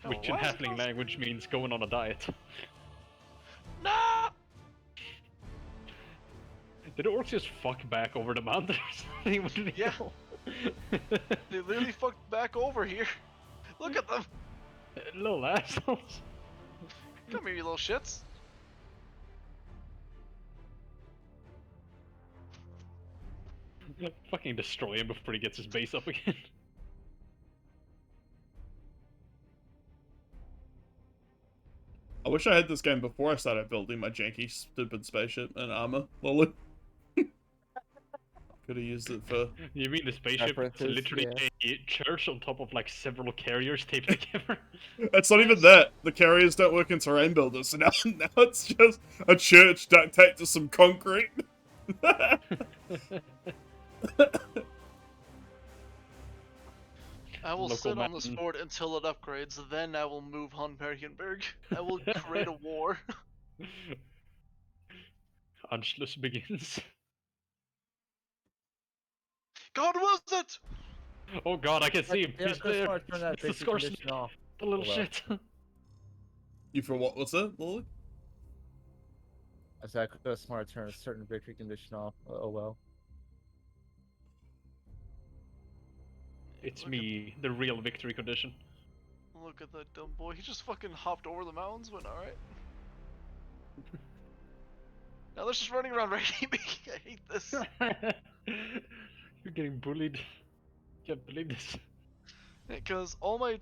Which in why is it halfling called- language means going on a diet. No! Did the orcs just fuck back over the mountains? Yeah. They literally fucked back over here. Look at them. Little assholes. Come here, you little shits. Fucking destroy him before he gets his base up again. I wish I had this game before I started building my janky, stupid spaceship and armor. Loli. Could have used it for... You mean the spaceship? It's References, literally a church on top of like several carriers taped together. It's not even that. The carriers don't work in terrain builders, so now it's just a church duct taped to some concrete. I will Local sit on this mountain. fort until it upgrades, then I will move Hunbergenberg. I will create a war. Anschluss begins. God, was it? Oh god, I can see him. Yeah, He's that's there. why I turned that It's the basic Scorsese. condition off. The little Oh, well. shit. You for what? What's that, Loli? I said I could have smart turn a certain victory condition off. Oh well. It's Look me, the real victory condition. Look at that dumb boy. He just fucking hopped over the mountains, went alright. Now they're just running around raiding me. I hate this. You're getting bullied. Can't believe this. Because all my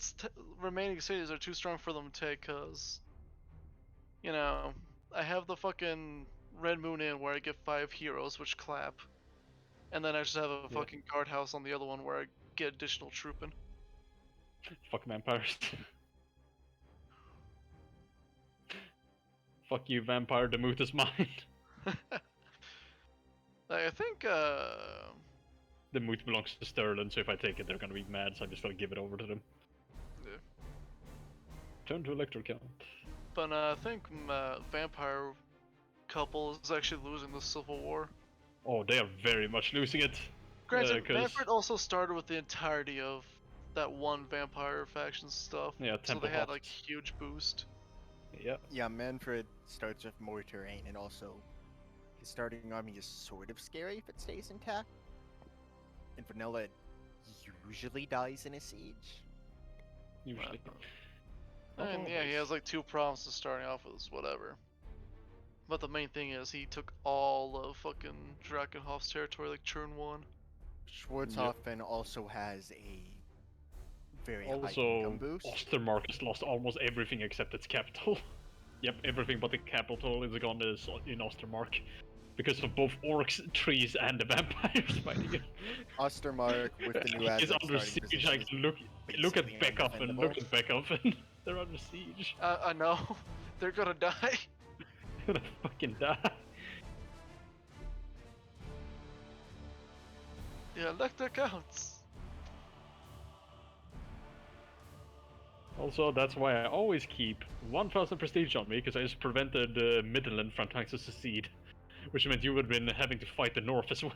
remaining cities are too strong for them to take, because, you know, I have the fucking Red Moon Inn where I get 5 heroes, which clap. And then I just have a fucking guardhouse on the other one where I get additional trooping. Fuck vampires. Fuck you, vampire, the moot is mine. I think, The moot belongs to Sterling, so if I take it, they're gonna be mad, so I'm just gonna give it over to them. Yeah. Turn to Electrocount. But I think Vampire couple is actually losing the Civil War. Oh, they are very much losing it. Granted, 'cause- Vampire also started with the entirety of that one Vampire faction stuff, Yeah, so Temple they had Hoft. like huge boost. Yeah. Yeah, Manfred starts with more terrain, and also his starting army is sort of scary if it stays intact. And Vanilla usually dies in a siege. Usually. And yeah, he has like 2 provinces starting off with, whatever. But the main thing is he took all of fucking Drakenhoff's territory like turn 1. Schwarzhofen also has a very high Also, income boost. Ostermark has lost almost everything except its capital. Yep, everything but the capital is gone in Ostermark. Because of both orcs, trees, and the vampires fighting it. Ostermark with the new It's Aztec under starting siege, position like, is look at basically Beckhoffen, look at Beckhoffen. They're under siege. I know. They're gonna die. They're gonna fucking die. The elector counts. Also, that's why I always keep 1000 prestige on me, because I just prevented Midland from trying to secede. Which meant you would have been having to fight the north as well.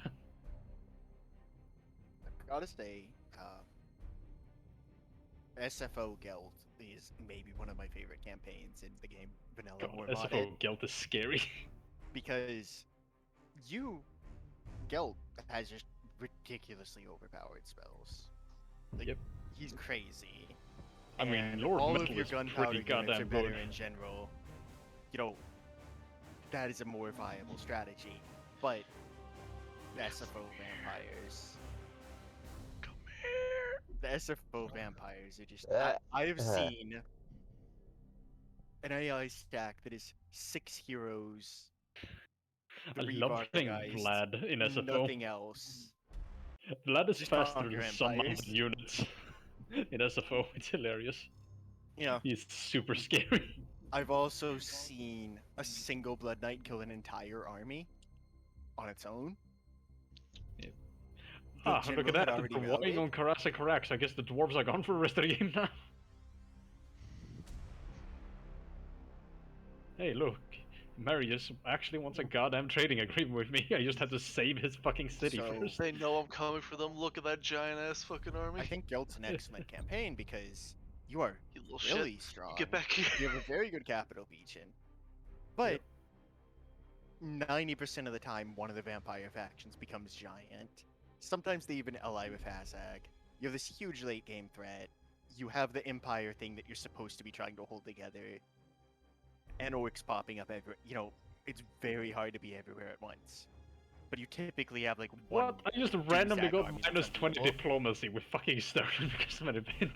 Gotta say, SFO Geld is maybe one of my favorite campaigns in the game Vanilla God, or SFO modded, Gelt is scary. because Geld has just ridiculously overpowered spells. Like, Yep. he's crazy. I mean, And Lord all of Metal your is gunpowder pretty units are goddamn better good. in general. You know, that is a more viable strategy. But SFO vampires. Come here. The SFO vampires are just. I have seen an AI stack that is 6 heroes. I 3 love playing Vargheist, Vlad in SFO. nothing else. Vlad is Just faster conquer than some empires. mounted units in SFO. It's hilarious. Yeah. He's super scary. I've also seen a single Blood Knight kill an entire army on its own. Yeah. The Look at general had that. already They're walking routed. on Karasa Karax. I guess the dwarves are gone for the rest of the game now. Hey, look. Marius actually wants a goddamn trading agreement with me. I just had to save his fucking city So- first. They know I'm coming for them. Look at that giant ass fucking army. I think Guild's an excellent campaign because you are You little really shit. strong. Get back here. You have a very good capital beacon. But 90% of the time, one of the vampire factions becomes giant. Sometimes they even ally with Hazag. You have this huge late game threat. You have the Empire thing that you're supposed to be trying to hold together. And orcs popping up everywhere. You know, it's very hard to be everywhere at once. But you typically have like one. What? I just randomly Duzak got army minus that's 20 unbeatable. diplomacy with fucking Sterling because of an event.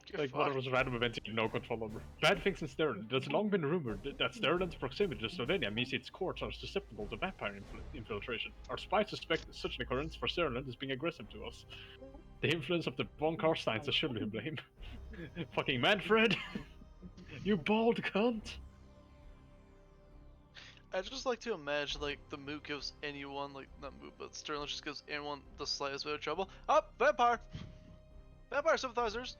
Get Like, what fucked. was random event you had no control over? Bad things in Sterling. There's long been rumored that Sterling's proximity to Slovenia means its courts are susceptible to vampire infiltration. Our spies suspect that such an occurrence for Sterling is being aggressive to us. The influence of the von Karsteins is surely to blame. Fucking Manfred! You bald cunt! I just like to imagine like the Moot gives anyone, like not Moot, but Sterling just gives anyone the slightest bit of trouble. Up, vampire! Vampire sympathizers!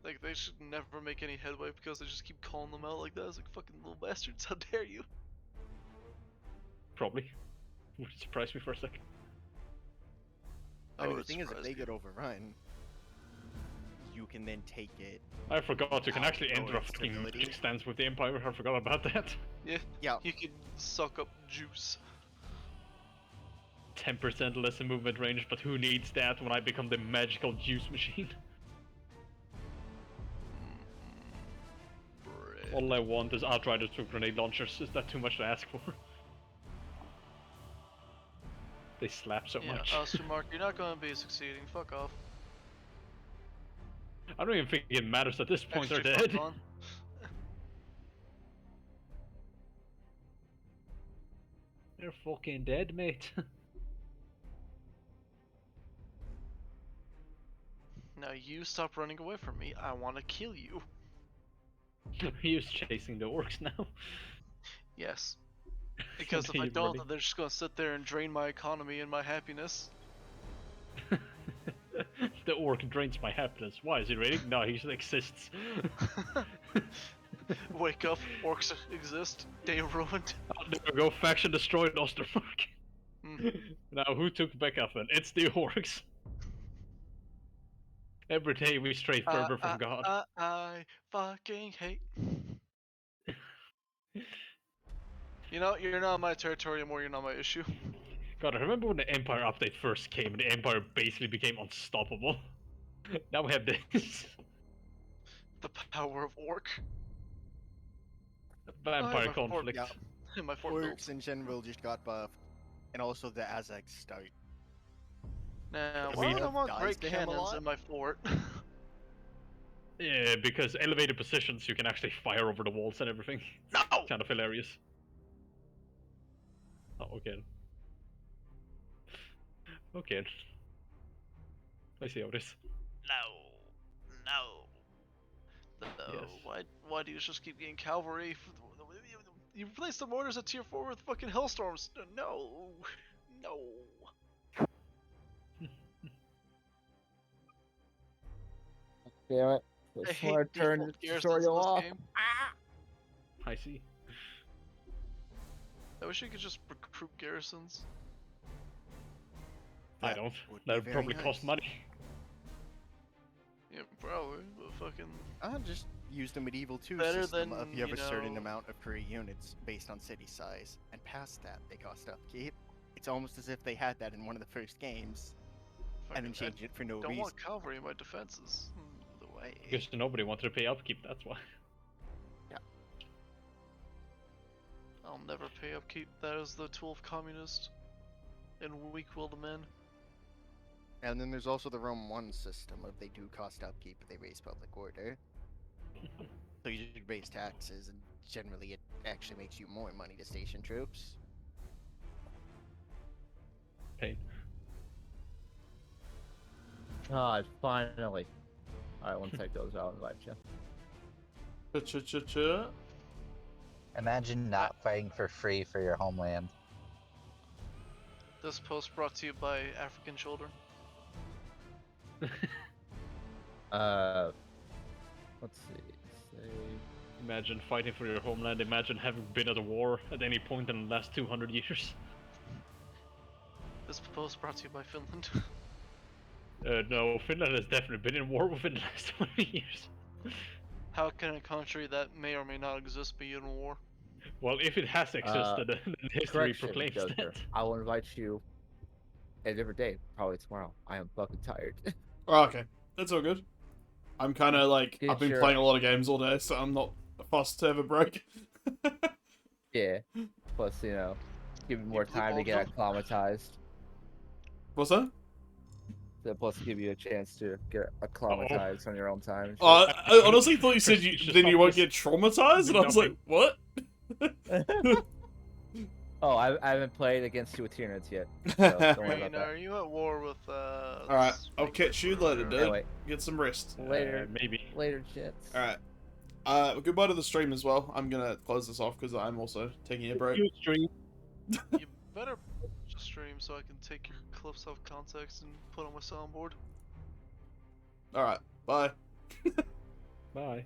Like they should never make any headway because they just keep calling them out like that. It's like fucking little bastards, how dare you? Probably. Would surprise me for a second. I mean, the it thing is, if surprised they me. get overrun, you can then take it. I forgot you can Out actually enter a your fucking stability. magic stance with the Empire. I forgot about that. Yeah, Yeah. you can suck up juice. 10% less in movement range, but who needs that when I become the magical juice machine? Bread. All I want is Outriders with grenade launchers. Is that too much to ask for? They slap so Yeah, much. Mark, you're not gonna be succeeding. Fuck off. I don't even think it matters at this point. They're Extra dead. fun. They're fucking dead, mate. Now you stop running away from me. I want to kill you. He's chasing the orcs now. Yes. Because if I He's don't, ready. then they're just gonna sit there and drain my economy and my happiness. The orc drains my happiness. Why is he raiding? No, he just exists. Wake up, orcs exist. Day ruined. Oh, there we go, faction destroyed Ostermark. Now who took back up then? It's the orcs. Every day we stray further from God. I fucking hate. You know, you're not my territory anymore. You're not my issue. God, I remember when the Empire update first came and the Empire basically became unstoppable. Now we have this. The power of orc. Vampire my fort- conflict. Yeah. My fort built. Orcs in general just got buffed, and also the Azag start. Now, I why mean, do I want dies great to cannons Camelot? in my fort? Yeah, because elevated positions you can actually fire over the walls and everything. No! Kind of hilarious. Oh, okay. Okay. I see how it is. No. Yes. Why do you just keep getting cavalry? You replace the mortars at tier 4 with fucking hellstorms. No. Damn it. I It's hate my turn default to garrisons destroy you in this all. game. I see. I wish you could just recruit garrisons. I That don't. would be That would very probably cost nice. money. Yeah, probably, but fucking. I'll just use the medieval 2 Better system than, of you have you a certain know- amount of career units based on city size, and past that they cost upkeep. It's almost as if they had that in one of the first games, and then Fucking, changed it for no I don't reason. want cavalry in my defenses. The way. Because nobody wanted to pay upkeep, that's why. I'll never pay upkeep. That is the tool of communist and weak-willed men. And then there's also the Rome 1 system of they do cost upkeep, but they raise public order. So you should raise taxes, and generally it actually makes you more money to station troops. Pain. God, finally. Alright, once that goes, I'll invite you. Cha-cha-cha-cha. Imagine not fighting for free for your homeland. This post brought to you by African children. Let's see. Say... Imagine fighting for your homeland. Imagine having been at a war at any point in the last 200 years. This post brought to you by Finland. No, Finland has definitely been in war within the last 20 years. How can a country that may or may not exist be in war? Well, if it has existed, then history Correction, proclaims Joker. that. I will invite you a different day, probably tomorrow. I am fucking tired. Oh, okay, that's all good. I'm kind of like, Get I've been your- playing a lot of games all day, so I'm not fussed to have a break. Yeah. Plus, you know, give me more time to get acclimatized. What's that? Plus, give you a chance to get acclimatized on your own time. and shit. I honestly thought you said then you won't get Just traumatized, and I was like, what? Oh, I haven't played against you with Tyranids yet. So don't worry Wayne, about that. are you at war with Alright, I'll catch you later, dude. Anyway. Get some rest. Later. Maybe. Later, jets. Alright. Goodbye to the stream as well. I'm gonna close this off because I'm also taking a break. You stream. You better just stream so I can take your clips off context and put on my soundboard. Alright, bye. Bye.